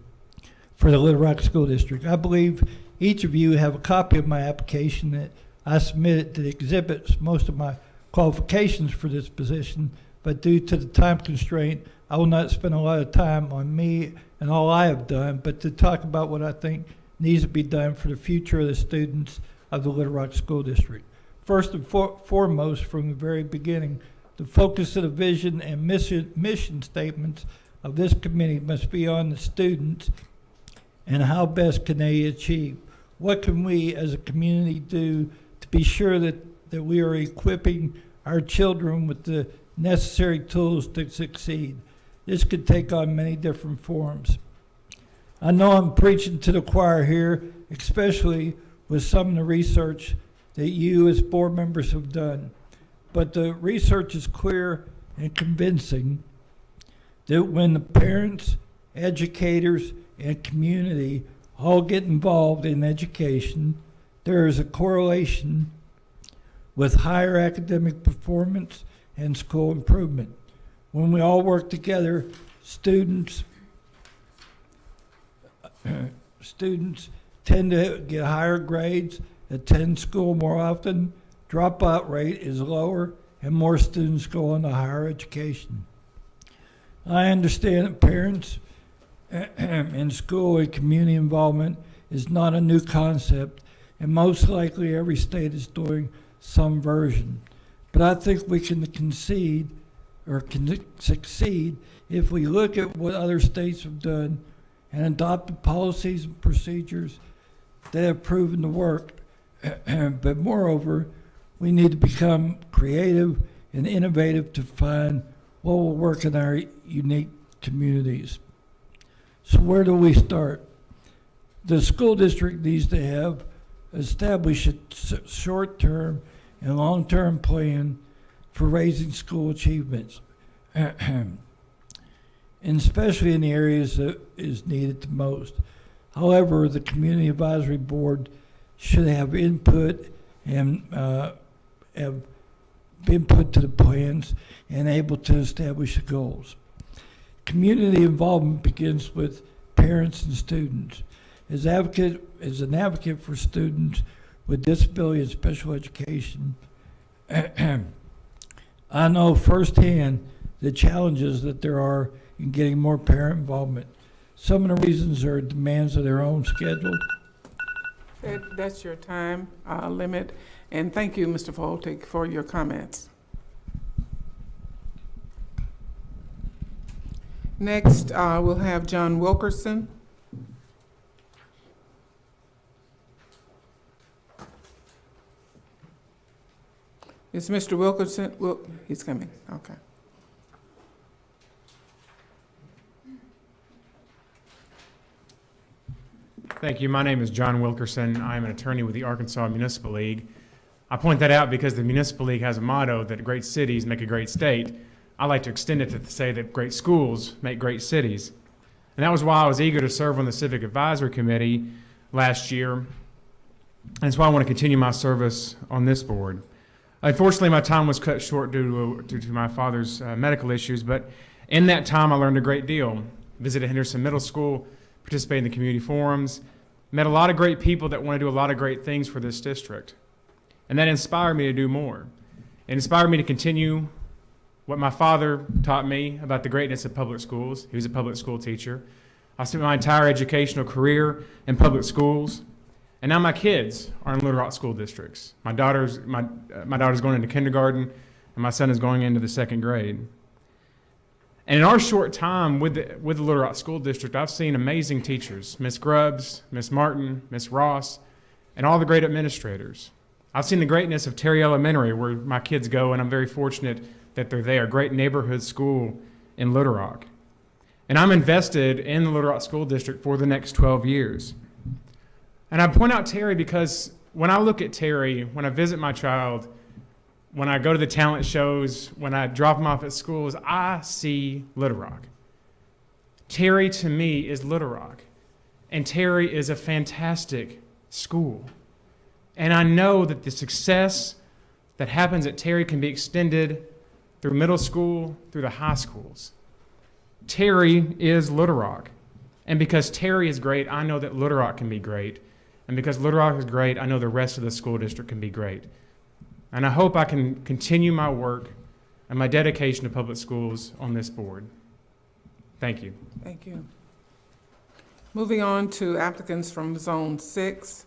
for the Little Rock School District. I believe each of you have a copy of my application that I submitted that exhibits most of my qualifications for this position, but due to the time constraint, I will not spend a lot of time on me and all I have done, but to talk about what I think needs to be done for the future of the students of the Little Rock School District. First and foremost, from the very beginning, the focus of the vision and mission statements of this committee must be on the students and how best can they achieve. What can we as a community do to be sure that we are equipping our children with the necessary tools to succeed? This could take on many different forms. I know I'm preaching to the choir here, especially with some of the research that you as board members have done. But the research is clear and convincing that when the parents, educators, and community all get involved in education, there is a correlation with higher academic performance and school improvement. When we all work together, students tend to get higher grades, attend school more often, dropout rate is lower, and more students go on to higher education. I understand that parents in school and community involvement is not a new concept, and most likely every state is doing some version. But I think we can succeed if we look at what other states have done and adopt the policies and procedures that have proven to work. But moreover, we need to become creative and innovative to find what will work in our unique communities. So where do we start? The school district needs to have established a short-term and long-term plan for raising school achievements, and especially in the areas that is needed the most. However, the Community Advisory Board should have input and have input to the plans and able to establish the goals. Community involvement begins with parents and students. As an advocate for students with disability and special education, I know firsthand the challenges that there are in getting more parent involvement. Some of the reasons are demands of their own schedule. That's your time limit. And thank you, Mr. Voltic, for your comments. Next, we'll have John Wilkerson. Is Mr. Wilkerson? Well, he's coming. Okay. Thank you. My name is John Wilkerson. I am an attorney with the Arkansas Municipal League. I point that out because the Municipal League has a motto that great cities make a great state. I like to extend it to say that great schools make great cities. And that was why I was eager to serve on the Civic Advisory Committee last year. And that's why I want to continue my service on this board. Unfortunately, my time was cut short due to my father's medical issues, but in that time I learned a great deal. Visited Henderson Middle School, participated in the community forums, met a lot of great people that want to do a lot of great things for this district. And that inspired me to do more. It inspired me to continue what my father taught me about the greatness of public schools. He was a public school teacher. I spent my entire educational career in public schools. And now my kids are in Little Rock school districts. My daughter's going into kindergarten, and my son is going into the 2nd grade. And in our short time with the Little Rock School District, I've seen amazing teachers, Miss Grubbs, Miss Martin, Miss Ross, and all the great administrators. I've seen the greatness of Terry Elementary, where my kids go, and I'm very fortunate that they're there, a great neighborhood school in Little Rock. And I'm invested in the Little Rock School District for the next 12 years. And I point out Terry because when I look at Terry, when I visit my child, when I go to the talent shows, when I drop them off at schools, I see Little Rock. Terry, to me, is Little Rock. And Terry is a fantastic school. And I know that the success that happens at Terry can be extended through middle school, through the high schools. Terry is Little Rock. And because Terry is great, I know that Little Rock can be great. And because Little Rock is great, I know the rest of the school district can be great. And I hope I can continue my work and my dedication to public schools on this board. Thank you. Thank you. Moving on to applicants from Zone 6.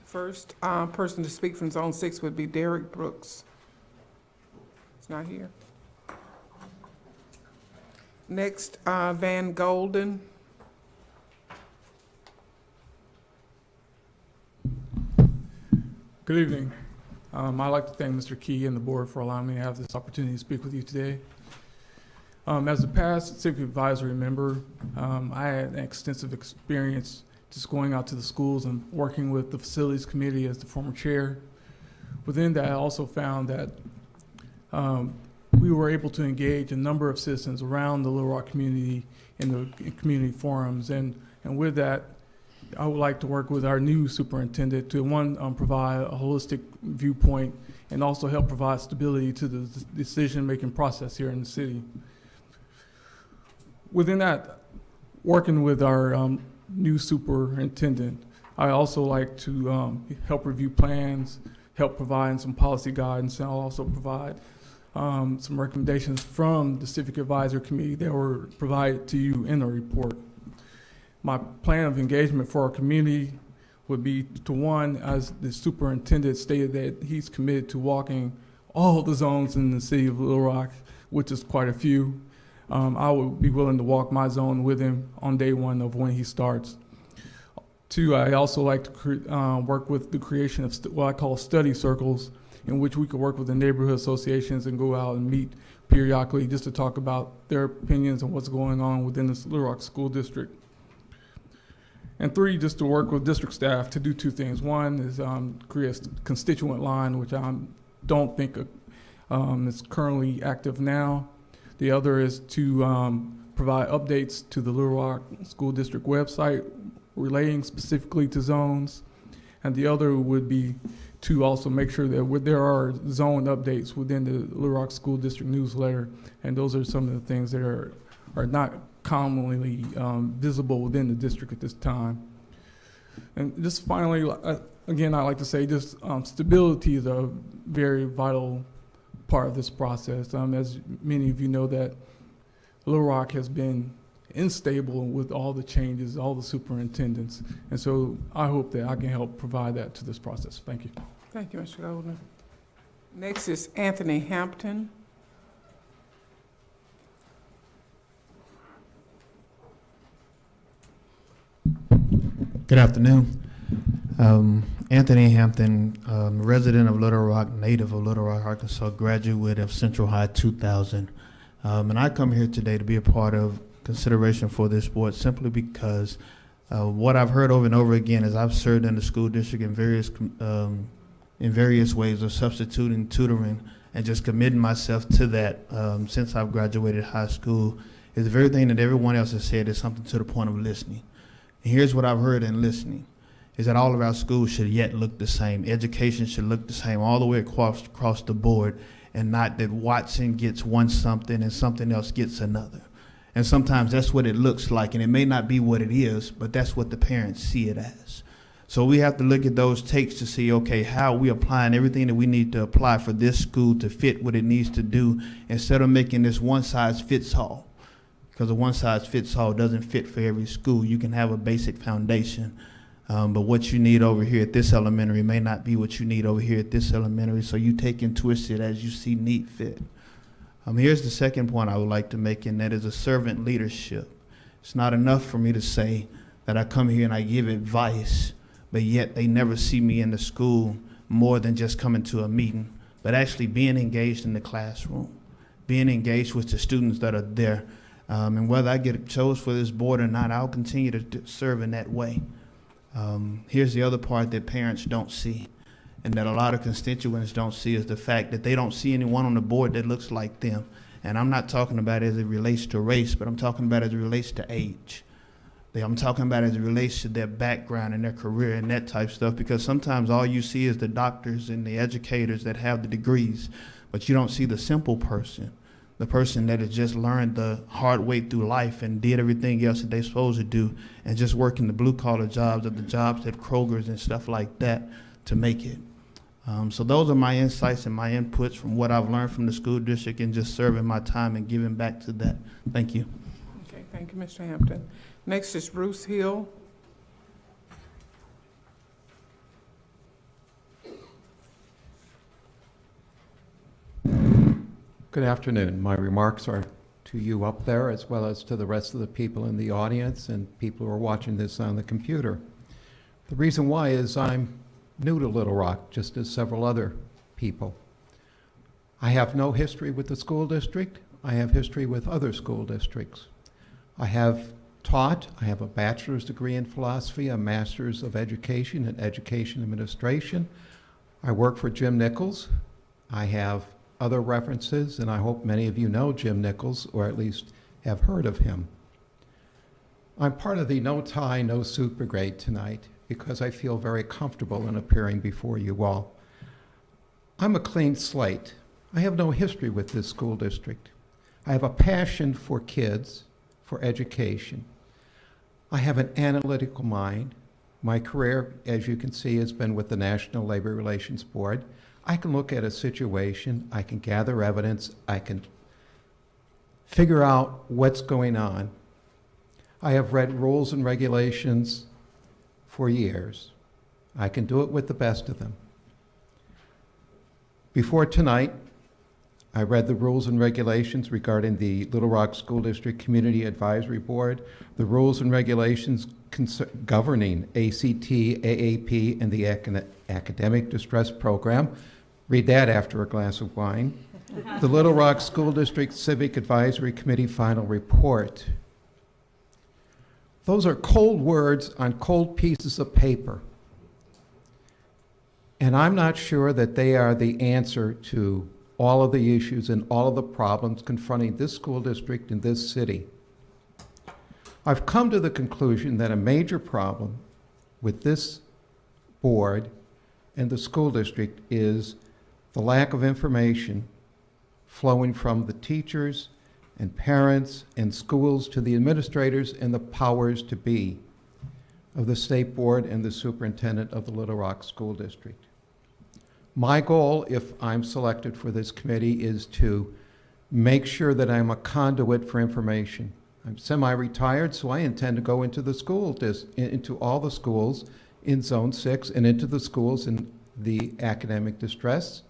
First person to speak from Zone 6 would be Derek Brooks. He's not here. Next, Van Golden. Good evening. I'd like to thank Mr. Key and the board for allowing me to have this opportunity to speak with you today. As a past civic advisory member, I had an extensive experience just going out to the schools and working with the facilities committee as the former chair. Within that, I also found that we were able to engage a number of citizens around the Little Rock community in the community forums. And with that, I would like to work with our new superintendent to, one, provide a holistic viewpoint and also help provide stability to the decision-making process here in the city. Within that, working with our new superintendent, I also like to help review plans, help provide some policy guidance, and I'll also provide some recommendations from the Civic Advisory Committee that were provided to you in the report. My plan of engagement for our community would be to, one, as the superintendent stated, that he's committed to walking all the zones in the city of Little Rock, which is quite a few. I would be willing to walk my zone with him on day one of when he starts. Two, I also like to work with the creation of what I call study circles, in which we could work with the neighborhood associations and go out and meet periodically just to talk about their opinions and what's going on within the Little Rock School District. And three, just to work with district staff to do two things. One is create a constituent line, which I don't think is currently active now. The other is to provide updates to the Little Rock School District website relating specifically to zones. And the other would be to also make sure that there are zone updates within the Little Rock School District newsletter. And those are some of the things that are not commonly visible within the district at this time. And just finally, again, I like to say just stability is a very vital part of this process. As many of you know, that Little Rock has been unstable with all the changes, all the superintendents. And so I hope that I can help provide that to this process. Thank you. Thank you, Mr. Golden. Next is Anthony Hampton. Good afternoon. Anthony Hampton, resident of Little Rock, native of Little Rock, Arkansas, graduate of Central High 2000. And I come here today to be a part of consideration for this board simply because What I've heard over and over again is I've served in the school district in various ways of substituting, tutoring, and just committing myself to that since I've graduated high school. Is the very thing that everyone else has said is something to the point of listening. And here's what I've heard in listening, is that all of our schools should yet look the same. Education should look the same all the way across the board, and not that Watson gets one something and something else gets another. And sometimes that's what it looks like, and it may not be what it is, but that's what the parents see it as. So we have to look at those takes to see, okay, how are we applying everything that we need to apply for this school to fit what it needs to do, instead of making this one size fits all. Because a one size fits all doesn't fit for every school. You can have a basic foundation, but what you need over here at this elementary may not be what you need over here at this elementary, so you take and twist it as you see neat fit. Here's the second point I would like to make, and that is a servant leadership. It's not enough for me to say that I come here and I give advice, but yet they never see me in the school more than just coming to a meeting, but actually being engaged in the classroom, being engaged with the students that are there. And whether I get chosen for this board or not, I'll continue to serve in that way. Here's the other part that parents don't see, and that a lot of constituents don't see, is the fact that they don't see anyone on the board that looks like them. And I'm not talking about as it relates to race, but I'm talking about as it relates to age. I'm talking about as it relates to their background and their career and that type of stuff, because sometimes all you see is the doctors and the educators that have the degrees, but you don't see the simple person, the person that has just learned the hard way through life and did everything else that they're supposed to do, and just working the blue-collar jobs or the jobs at Kroger's and stuff like that to make it. So those are my insights and my inputs from what I've learned from the school district and just serving my time and giving back to that. Thank you. Okay, thank you, Mr. Hampton. Next is Bruce Hill. Good afternoon. My remarks are to you up there, as well as to the rest of the people in the audience and people who are watching this on the computer. The reason why is I'm new to Little Rock, just as several other people. I have no history with the school district. I have history with other school districts. I have taught. I have a bachelor's degree in philosophy, a master's of education and education administration. I work for Jim Nichols. I have other references, and I hope many of you know Jim Nichols, or at least have heard of him. I'm part of the No Tie, No Suit Brigade tonight because I feel very comfortable in appearing before you all. I'm a clean slate. I have no history with this school district. I have a passion for kids, for education. I have an analytical mind. My career, as you can see, has been with the National Labor Relations Board. I can look at a situation, I can gather evidence, I can figure out what's going on. I have read rules and regulations for years. I can do it with the best of them. Before tonight, I read the rules and regulations regarding the Little Rock School District Community Advisory Board, the rules and regulations governing ACT, AAP, and the Academic Distress Program. Read that after a glass of wine. The Little Rock School District Civic Advisory Committee final report. Those are cold words on cold pieces of paper. And I'm not sure that they are the answer to all of the issues and all of the problems confronting this school district in this city. I've come to the conclusion that a major problem with this board and the school district is the lack of information flowing from the teachers and parents and schools to the administrators and the powers to be of the state board and the superintendent of the Little Rock School District. My goal, if I'm selected for this committee, is to make sure that I'm a conduit for information. I'm semi-retired, so I intend to go into the into all the schools in Zone 6 and into the schools in the academic distress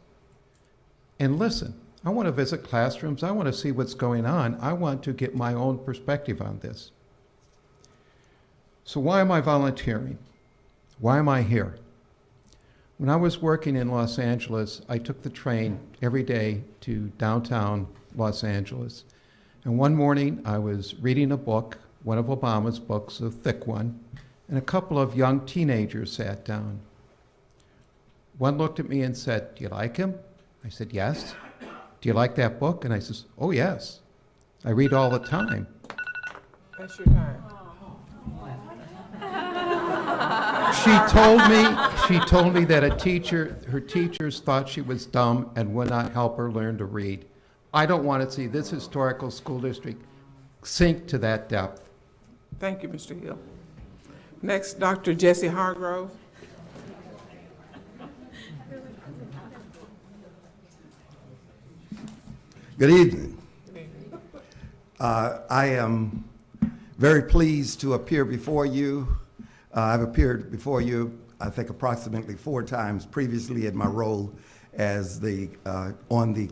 and listen. I want to visit classrooms. I want to see what's going on. I want to get my own perspective on this. So why am I volunteering? Why am I here? When I was working in Los Angeles, I took the train every day to downtown Los Angeles. And one morning I was reading a book, one of Obama's books, a thick one, and a couple of young teenagers sat down. One looked at me and said, "Do you like him?" I said, "Yes." "Do you like that book?" And I says, "Oh, yes. I read all the time." That's your time. She told me that her teachers thought she was dumb and would not help her learn to read. I don't want to see this historical school district sink to that depth. Thank you, Mr. Hill. Next, Dr. Jesse Hargrove. Good evening. I am very pleased to appear before you. I've appeared before you, I think, approximately 4 times previously in my role as on the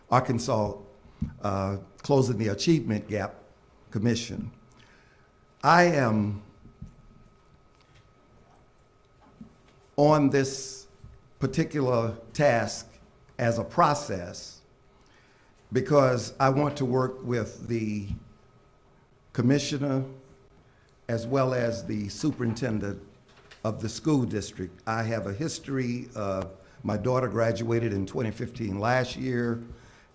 Arkansas Closing the Achievement Gap Commission. I am on this particular task as a process because I want to work with the commissioner as well as the superintendent of the school district. I have a history of, my daughter graduated in 2015 last year,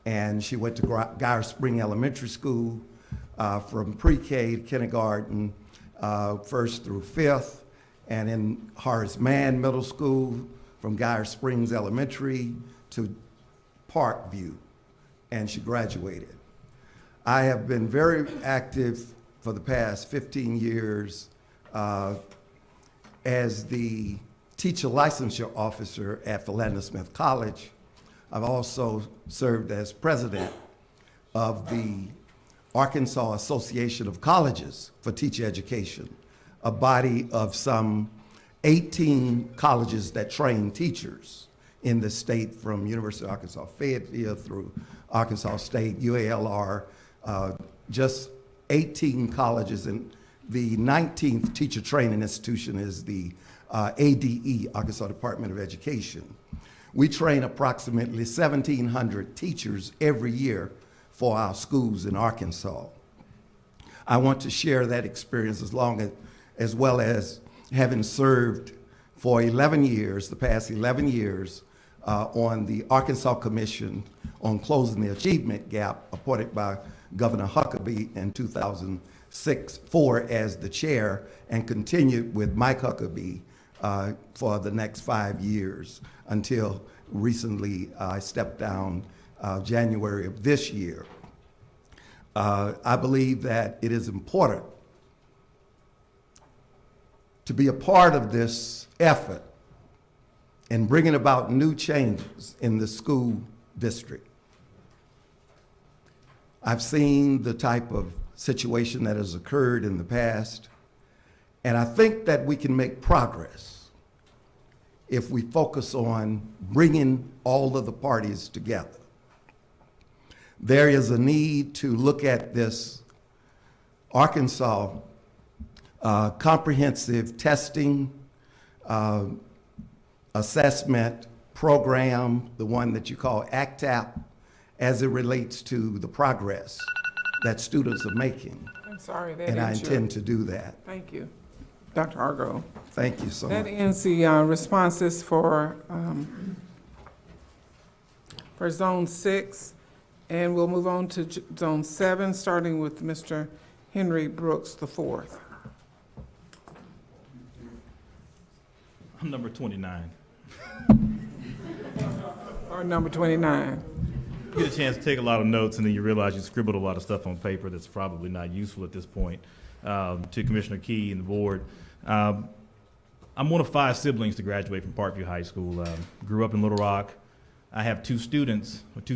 and she went to Geyer Spring Elementary School from pre-K to kindergarten, 1st through 5th, and in Horace Mann Middle School from Geyer Springs Elementary to Parkview, and she graduated. I have been very active for the past 15 years as the teacher licensure officer at Philander Smith College. I've also served as president of the Arkansas Association of Colleges for Teacher Education, a body of some 18 colleges that train teachers in the state, from University of Arkansas Fayetteville through Arkansas State, UALR, just 18 colleges, and the 19th teacher training institution is the ADE, Arkansas Department of Education. We train approximately 1,700 teachers every year for our schools in Arkansas. I want to share that experience as well as having served for 11 years, the past 11 years, on the Arkansas Commission on Closing the Achievement Gap, appointed by Governor Huckabee in 2004 as the chair, and continued with Mike Huckabee for the next 5 years until recently I stepped down January of this year. I believe that it is important to be a part of this effort in bringing about new changes in the school district. I've seen the type of situation that has occurred in the past, and I think that we can make progress if we focus on bringing all of the parties together. There is a need to look at this Arkansas comprehensive testing assessment program, the one that you call ACTAP, as it relates to the progress that students are making. I'm sorry, that And I ends intend to do that. Thank you. Dr. Hargrove. Thank you so much. That ends the responses for Zone 6, and we'll move on to Zone 7, starting with Mr. Henry Brooks IV. I'm number 29. Or number 29. You get a chance to take a lot of notes, and then you realize you scribbled a lot of stuff on paper that's probably not useful at this point. To Commissioner Key and the board, I'm one of 5 siblings to graduate from Parkview High School. Grew up in Little Rock. I have 2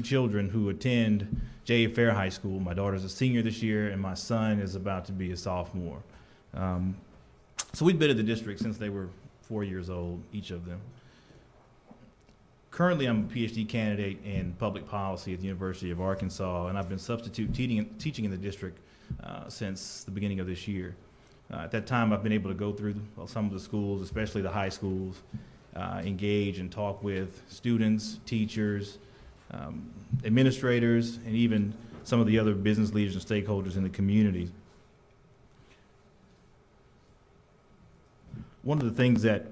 children who attend J. Fair High School. My daughter's a senior this year, and my son is about to be a sophomore. So we've been at the district since they were 4 years old, each of them. Currently, I'm a PhD candidate in public policy at the University of Arkansas, and I've been substitute teaching in the district since the beginning of this year. At that time, I've been able to go through some of the schools, especially the high schools, engage and talk with students, teachers, administrators, and even some of the other business leaders and stakeholders in the community. one of the things that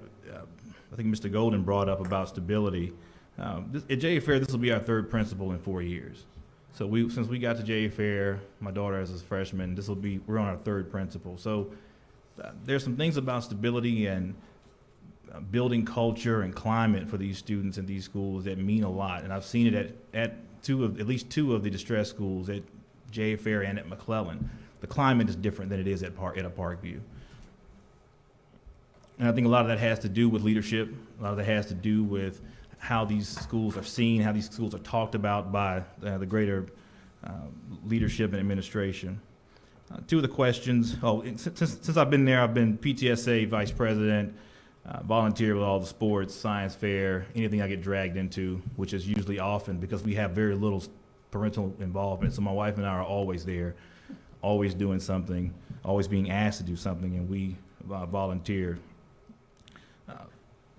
I think Mr. Golden brought up about stability, at J.A. Fair, this will be our third principal in 4 years. So since we got to J.A. Fair, my daughter as a freshman, we're on our third principal. So there's some things about stability and building culture and climate for these students in these schools that mean a lot. And I've seen it at least two of the distressed schools, at J.A. Fair and at McClellan. The climate is different than it is at a Parkview. And I think a lot of that has to do with leadership. A lot of that has to do with how these schools are seen, how these schools are talked about by the greater leadership and administration. Two of the questions, since I've been there, I've been PTSA vice president, volunteer with all the sports, science fair, anything I get dragged into, which is usually often because we have very little parental involvement. So my wife and I are always there, always doing something, always being asked to do something, and we volunteer.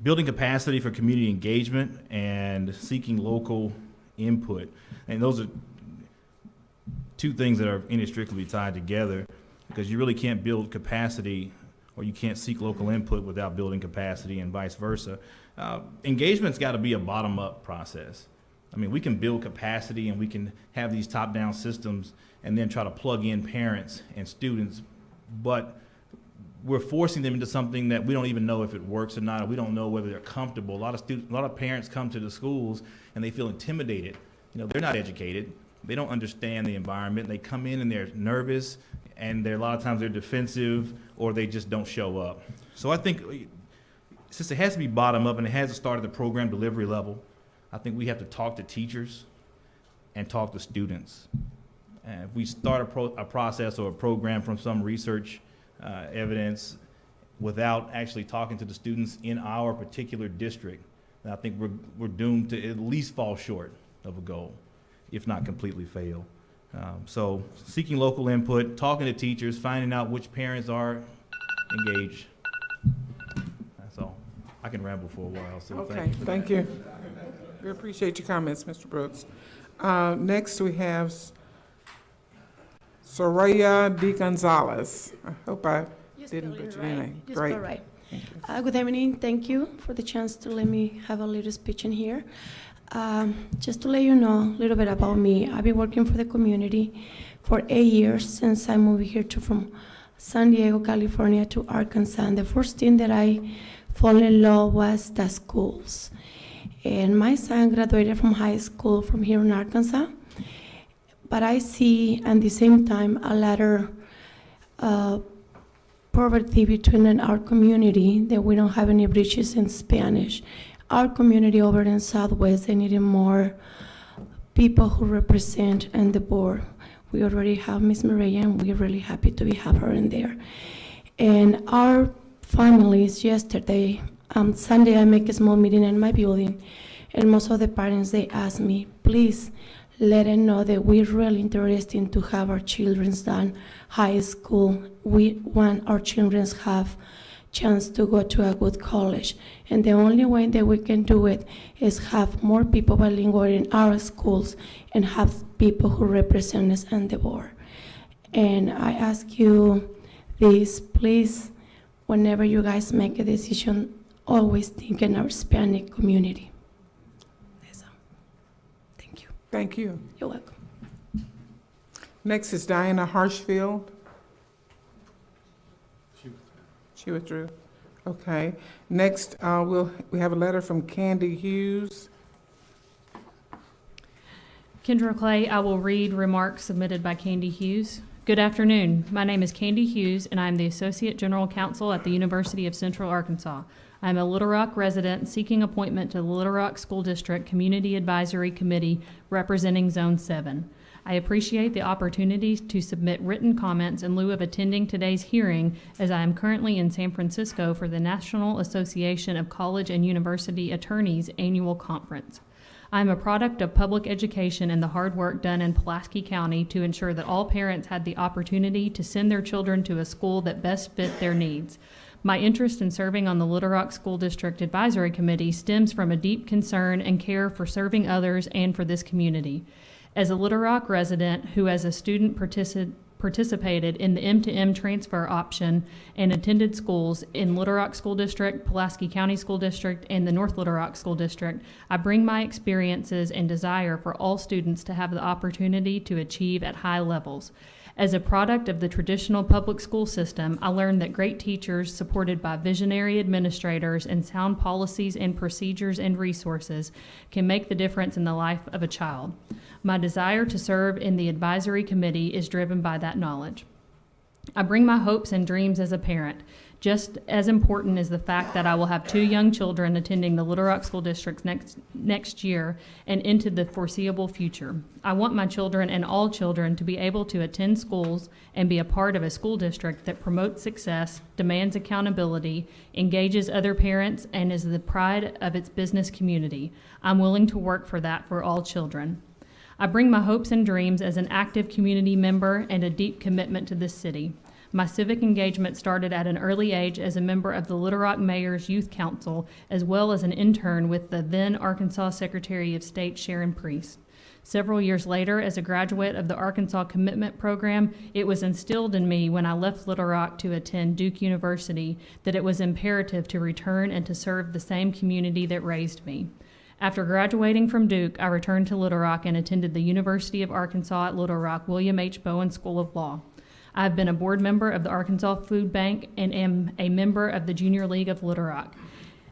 Building capacity for community engagement and seeking local input. And those are two things that are inextricably tied together, because you really can't build capacity or you can't seek local input without building capacity, and vice versa. Engagement's got to be a bottom-up process. I mean, we can build capacity and we can have these top-down systems and then try to plug in parents and students, but we're forcing them into something that we don't even know if it works or not, or we don't know whether they're comfortable. A lot of parents come to the schools and they feel intimidated. You know, they're not educated. They don't understand the environment. They come in and they're nervous, and a lot of times they're defensive, or they just don't show up. So I think since it has to be bottom up and it has to start at the program delivery level, I think we have to talk to teachers and talk to students. And if we start a process or a program from some research evidence without actually talking to the students in our particular district, then I think we're doomed to at least fall short of a goal, if not completely fail. So seeking local input, talking to teachers, finding out which parents are engaged. That's all. I can ramble for a while, so Okay, thank you. We appreciate your comments, Mr. Brooks. Next, we have Soraya D. Gonzalez. I hope I didn't butcher your name. Great. Right. Good evening. Thank you for the chance to let me have a little speech in here. Just to let you know a little bit about me, I've been working for the community for 8 years since I moved here from San Diego, California to Arkansas. And the first thing that I fell in love was the schools. And my son graduated from high school from here in Arkansas. But I see at the same time a lot of poverty between our community, that we don't have any bridges in Spanish. Our community over in Southwest, they needed more people who represent on the board. We already have Ms. Maria, and we're really happy to have her in there. And our families yesterday, Sunday, I make a small meeting in my building, and most of the parents, they asked me, please let them know that we're really interested to have our children done high school. We want our children to have chance to go to a good college. And the only way that we can do it is have more people bilingual in our schools and have people who represent us on the board. And I ask you this, please, whenever you guys make a decision, always think in our Hispanic community. Thank you. Thank you. You're welcome. Next is Diana Harshfield. She withdrew. Okay. Next, we have a letter from Candy Hughes. Kendra Clay, I will read remarks submitted by Candy Hughes. Good afternoon. My name is Candy Hughes, and I am the Associate General Counsel at the University of Central Arkansas. I am a Little Rock resident seeking appointment to the Little Rock School District Community Advisory Committee representing Zone 7. I appreciate the opportunity to submit written comments in lieu of attending today's hearing, as I am currently in San Francisco for the National Association of College and University Attorneys annual conference. I am a product of public education and the hard work done in Pulaski County to ensure that all parents had the opportunity to send their children to a school that best fit their needs. My interest in serving on the Little Rock School District Advisory Committee stems from a deep concern and care for serving others and for this community. As a Little Rock resident who as a student participated in the M2M transfer option and attended schools in Little Rock School District, Pulaski County School District, and the North Little Rock School District, I bring my experiences and desire for all students to have the opportunity to achieve at high levels. As a product of the traditional public school system, I learned that great teachers, supported by visionary administrators and sound policies and procedures and resources, can make the difference in the life of a child. My desire to serve in the advisory committee is driven by that knowledge. I bring my hopes and dreams as a parent. Just as important is the fact that I will have 2 young children attending the Little Rock School District next year and into the foreseeable future. I want my children and all children to be able to attend schools and be a part of a school district that promotes success, demands accountability, engages other parents, and is the pride of its business community. I'm willing to work for that for all children. I bring my hopes and dreams as an active community member and a deep commitment to this city. My civic engagement started at an early age as a member of the Little Rock Mayor's Youth Council, as well as an intern with the then Arkansas Secretary of State, Sharon Priest. Several years later, as a graduate of the Arkansas Commitment Program, it was instilled in me when I left Little Rock to attend Duke University that it was imperative to return and to serve the same community that raised me. After graduating from Duke, I returned to Little Rock and attended the University of Arkansas at Little Rock William H. Bowen School of Law. I've been a board member of the Arkansas Food Bank and am a member of the Junior League of Little Rock.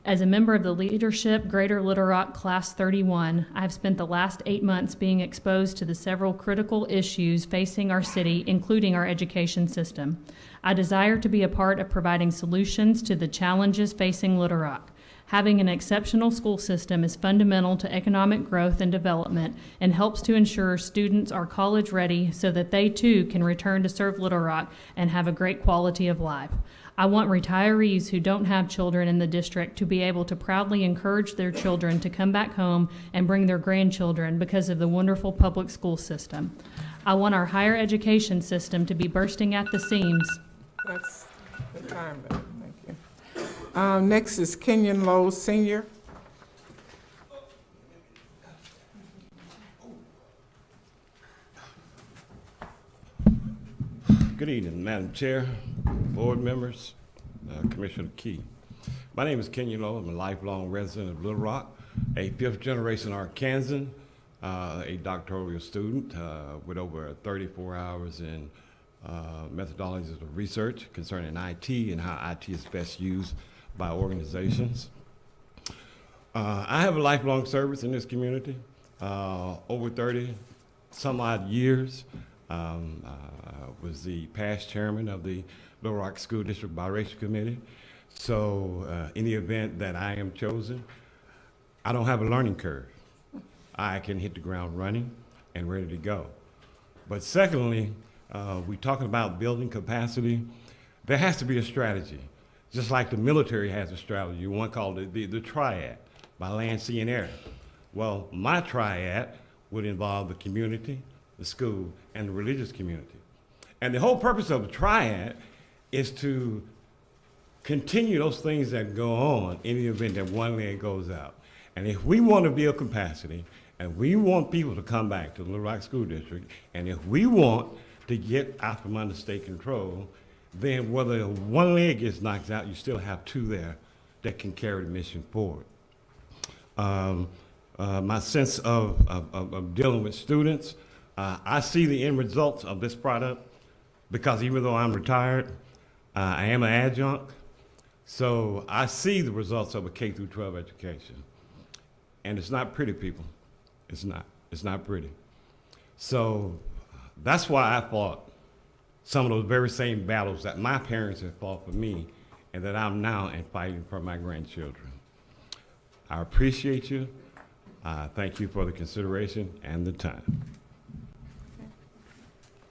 As a member of the leadership Greater Little Rock Class 31, I've spent the last 8 months being exposed to the several critical issues facing our city, including our education system. I desire to be a part of providing solutions to the challenges facing Little Rock. Having an exceptional school system is fundamental to economic growth and development and helps to ensure students are college ready so that they too can return to serve Little Rock and have a great quality of life. I want retirees who don't have children in the district to be able to proudly encourage their children to come back home and bring their grandchildren because of the wonderful public school system. I want our higher education system to be bursting at the seams. That's the time. Thank you. Next is Kenyon Lowe, Sr. Good evening, Madam Chair, board members, Commissioner Key. My name is Kenyon Lowe. I'm a lifelong resident of Little Rock, a 5th-generation Arkansan, a doctoral student with over 34 hours in methodologies of research concerning IT and how IT is best used by organizations. I have a lifelong service in this community, over 30 some odd years. I was the past chairman of the Little Rock School District Biracial Committee. So in the event that I am chosen, I don't have a learning curve. I can hit the ground running and ready to go. But secondly, we're talking about building capacity. There has to be a strategy. Just like the military has a strategy, one called the triad, by land, sea, and air. Well, my triad would involve the community, the school, and the religious community. And the whole purpose of the triad is to continue those things that go on in the event that one leg goes out. And if we want to build capacity, and we want people to come back to the Little Rock School District, and if we want to get out from under state control, then whether one leg gets knocked out, you still have 2 there that can carry the mission forward. My sense of dealing with students, I see the end results of this product because even though I'm retired, I am an adjunct, so I see the results of a K-12 education. And it's not pretty, people. It's not. It's not pretty. So that's why I fought some of those very same battles that my parents have fought for me and that I'm now fighting for my grandchildren. I appreciate you. Thank you for the consideration and the time.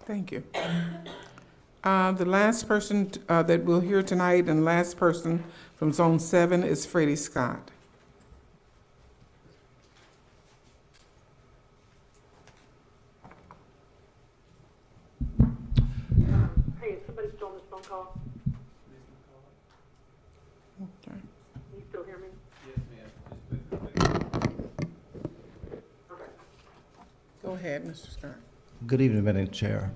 Thank you. The last person that we'll hear tonight and last person from Zone 7 is Freddie Scott. Hey, somebody still on this phone call? Okay. You still hear me? Go ahead, Mr. Scott. Good evening, Madam Chair.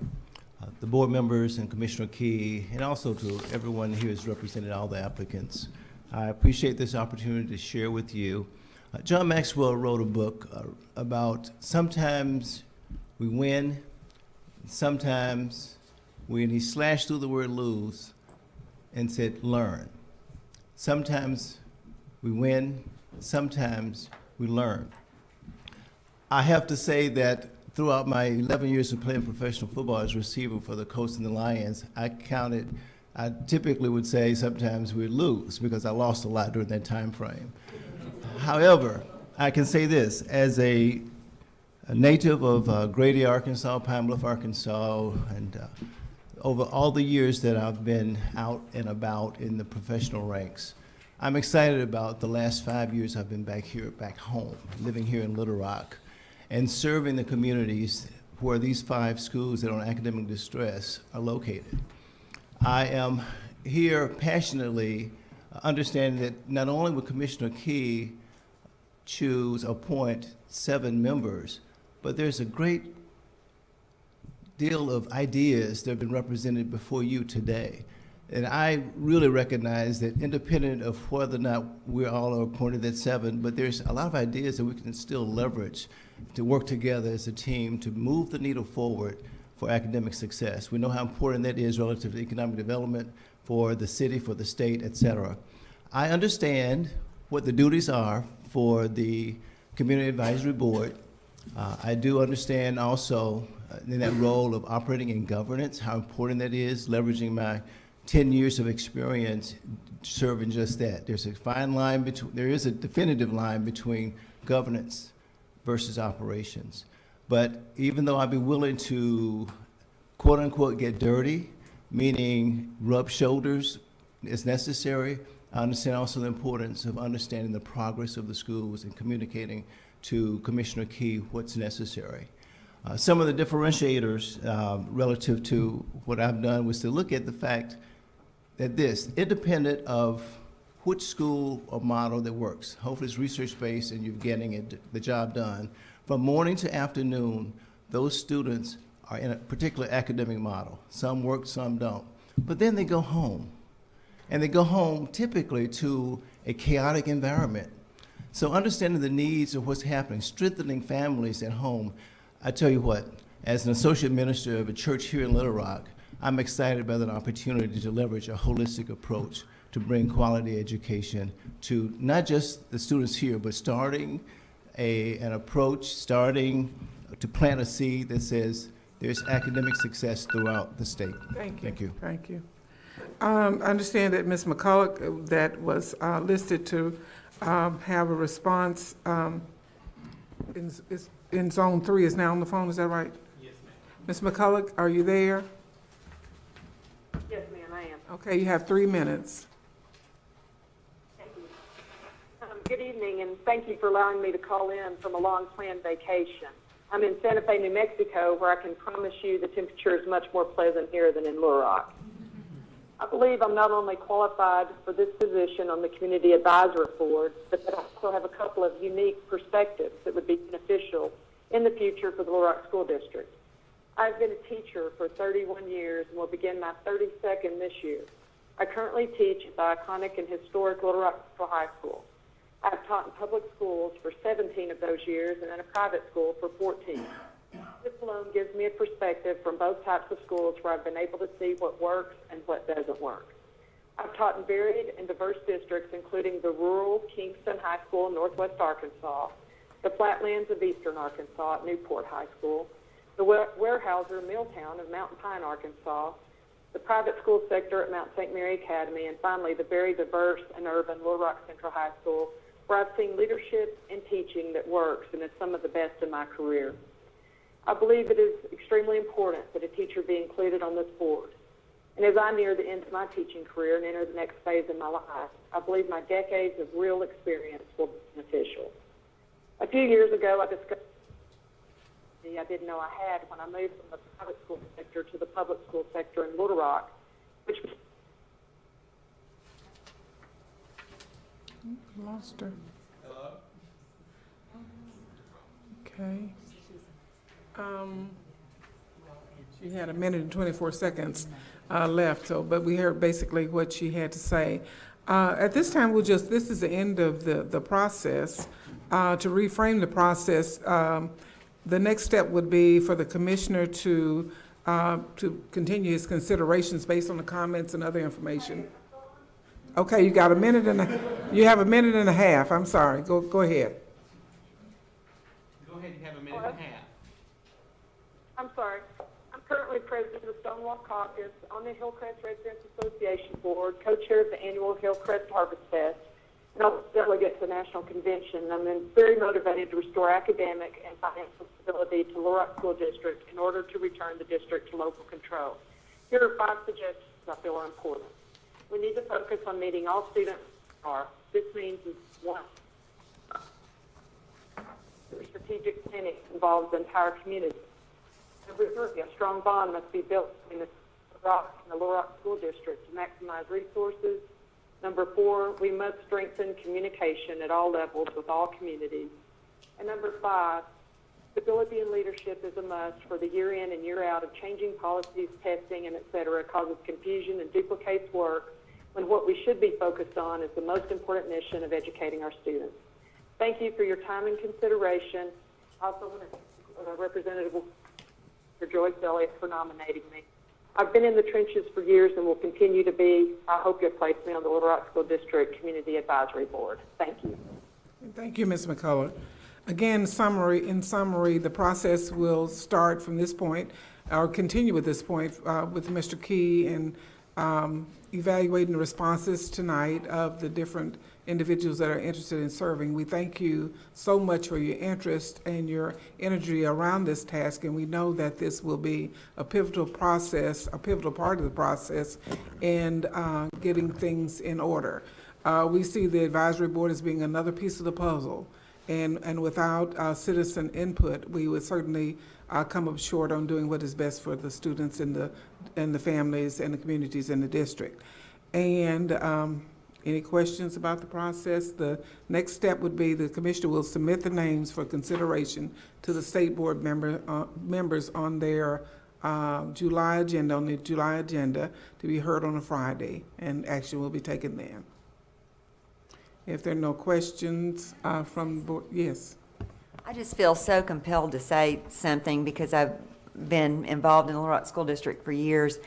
the board members and Commissioner Key, and also to everyone here who's represented all the applicants. I appreciate this opportunity to share with you. John Maxwell wrote a book about sometimes we win, sometimes he slashed through the word lose and said learn. Sometimes we win, sometimes we learn. I have to say that throughout my 11 years of playing professional football as receiver for the Colts and the Lions, I typically would say sometimes we lose because I lost a lot during that time frame. However, I can say this, as a native of Grady, Arkansas, Pine Bluff, Arkansas, and over all the years that I've been out and about in the professional ranks, I'm excited about the last 5 years I've been back home, living here in Little Rock, and serving the communities where these 5 schools that are in academic distress are located. I am here passionately understanding that not only will Commissioner Key appoint 7 members, but there's a great deal of ideas that have been represented before you today. And I really recognize that independent of whether or not we all are appointed at 7, but there's a lot of ideas that we can still leverage to work together as a team to move the needle forward for academic success. We know how important that is relative to economic development for the city, for the state, et cetera. I understand what the duties are for the Community Advisory Board. I do understand also in that role of operating in governance, how important that is, leveraging my 10 years of experience serving just that. There is a definitive line between governance versus operations. But even though I'd be willing to, quote unquote, get dirty, meaning rub shoulders as necessary, I understand also the importance of understanding the progress of the schools and communicating to Commissioner Key what's necessary. Some of the differentiators relative to what I've done was to look at the fact that independent of which school or model that works, hopefully it's research-based and you're getting the job done, from morning to afternoon, those students are in a particular academic model. Some work, some don't. But then they go home. And they go home typically to a chaotic environment. So understanding the needs of what's happening, strengthening families at home, I tell you what, as an associate minister of a church here in Little Rock, I'm excited about an opportunity to leverage a holistic approach to bring quality education to not just the students here, but starting an approach, to plant a seed that says there's academic success throughout the state. Thank you. Thank you. Thank you. I understand that Ms. McCulloch, that was listed to have a response in Zone 3, is now on the phone, is that right? Yes, ma'am. Ms. McCulloch, are you there? Yes, ma'am, I am. Okay, you have 3 minutes. Thank you. Good evening, and thank you for allowing me to call in from a long-planned vacation. I'm in Santa Fe, New Mexico, where I can promise you the temperature is much more pleasant here than in Little Rock. I believe I'm not only qualified for this position on the Community Advisory Board, but that I also have a couple of unique perspectives that would be beneficial in the future for the Little Rock School District. I've been a teacher for 31 years and will begin my 32nd this year. I currently teach at the iconic and historic Little Rock Central High School. I've taught in public schools for 17 of those years and in a private school for 14. This alone gives me a perspective from both types of schools where I've been able to see what works and what doesn't work. I've taught in varied and diverse districts, including the rural Kingston High School in Northwest Arkansas, the flatlands of Eastern Arkansas at Newport High School, the Weyerhaeuser Milltown of Mountain Pine, Arkansas, the private school sector at Mount St. Mary Academy, and finally the very diverse and urban Little Rock Central High School, where I've seen leadership and teaching that works and is some of the best in my career. I believe it is extremely important that a teacher be included on this board. And as I near the end of my teaching career and enter the next phase in my life, I believe my decades of real experience will be beneficial. A few years ago, I discovered I didn't know I had when I moved from the private school sector to the public school sector in Little Rock, which Lost her. Okay. She had 1 minute and 24 seconds left, so, but we heard basically what she had to say. At this time, this is the end of the process. To reframe the process, the next step would be for the commissioner to continue his considerations based on the comments and other information. Okay, you got you have 1.5 minutes. I'm sorry. Go ahead. Go ahead, you have 1.5 minutes. I'm sorry. I'm currently president of the Stonewall Caucus on the Hillcrest Residents Association Board, co-chair of the annual Hillcrest Harvest Fest, and I'm a delegate to the National Convention. I'm very motivated to restore academic and financial stability to Little Rock School District in order to return the district to local control. Here are 5 suggestions I feel are important. We need to focus on meeting all students where they are. This means, 1, the strategic planning involves the entire community. Number 3, a strong bond must be built between the Rock and the Little Rock School District to maximize resources. Number 4, we must strengthen communication at all levels with all communities. And number 5, stability and leadership is a must, for the year in and year out of changing policies, testing, and et cetera causes confusion and duplicates work, when what we should be focused on is the most important mission of educating our students. Thank you for your time and consideration. I also want to thank Representative Joyce Elliott for nominating me. I've been in the trenches for years and will continue to be. I hope you'll place me on the Little Rock School District Community Advisory Board. Thank you. Thank you, Ms. McCullough. Again, in summary, the process will start from this point, or continue at this point, with Mr. Key and evaluating the responses tonight of the different individuals that are interested in serving. We thank you so much for your interest and your energy around this task, and we know that this will be a pivotal process, a pivotal part of the process in getting things in order. We see the advisory board as being another piece of the puzzle, and without citizen input, we would certainly come up short on doing what is best for the students and the families and the communities in the district. And any questions about the process? The next step would be the commissioner will submit the names for consideration to the state board members on their July agenda, to be heard on a Friday, and action will be taken then. If there are no questions from the board, yes. I just feel so compelled to say something because I've been involved in the Little Rock School District for years.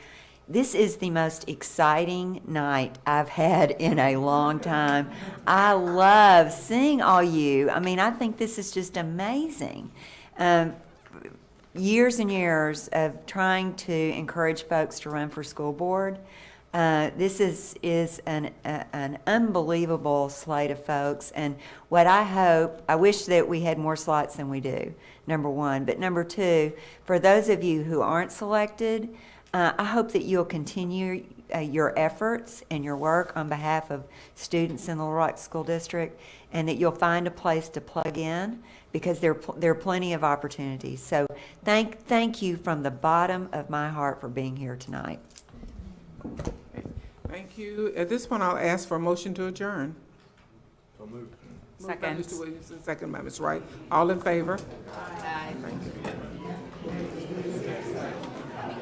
This is the most exciting night I've had in a long time. I love seeing all you. I mean, I think this is just amazing. Years and years of trying to encourage folks to run for school board. This is an unbelievable slate of folks, and what I wish that we had more slots than we do, number 1. But number 2, for those of you who aren't selected, I hope that you'll continue your efforts and your work on behalf of students in the Little Rock School District, and that you'll find a place to plug in, because there are plenty of opportunities. So thank you from the bottom of my heart for being here tonight. Thank you. At this point, I'll ask for a motion to adjourn. So moved. Moved by Mr. Williamson, second by Ms. Wright. All in favor? Aye. Thank you.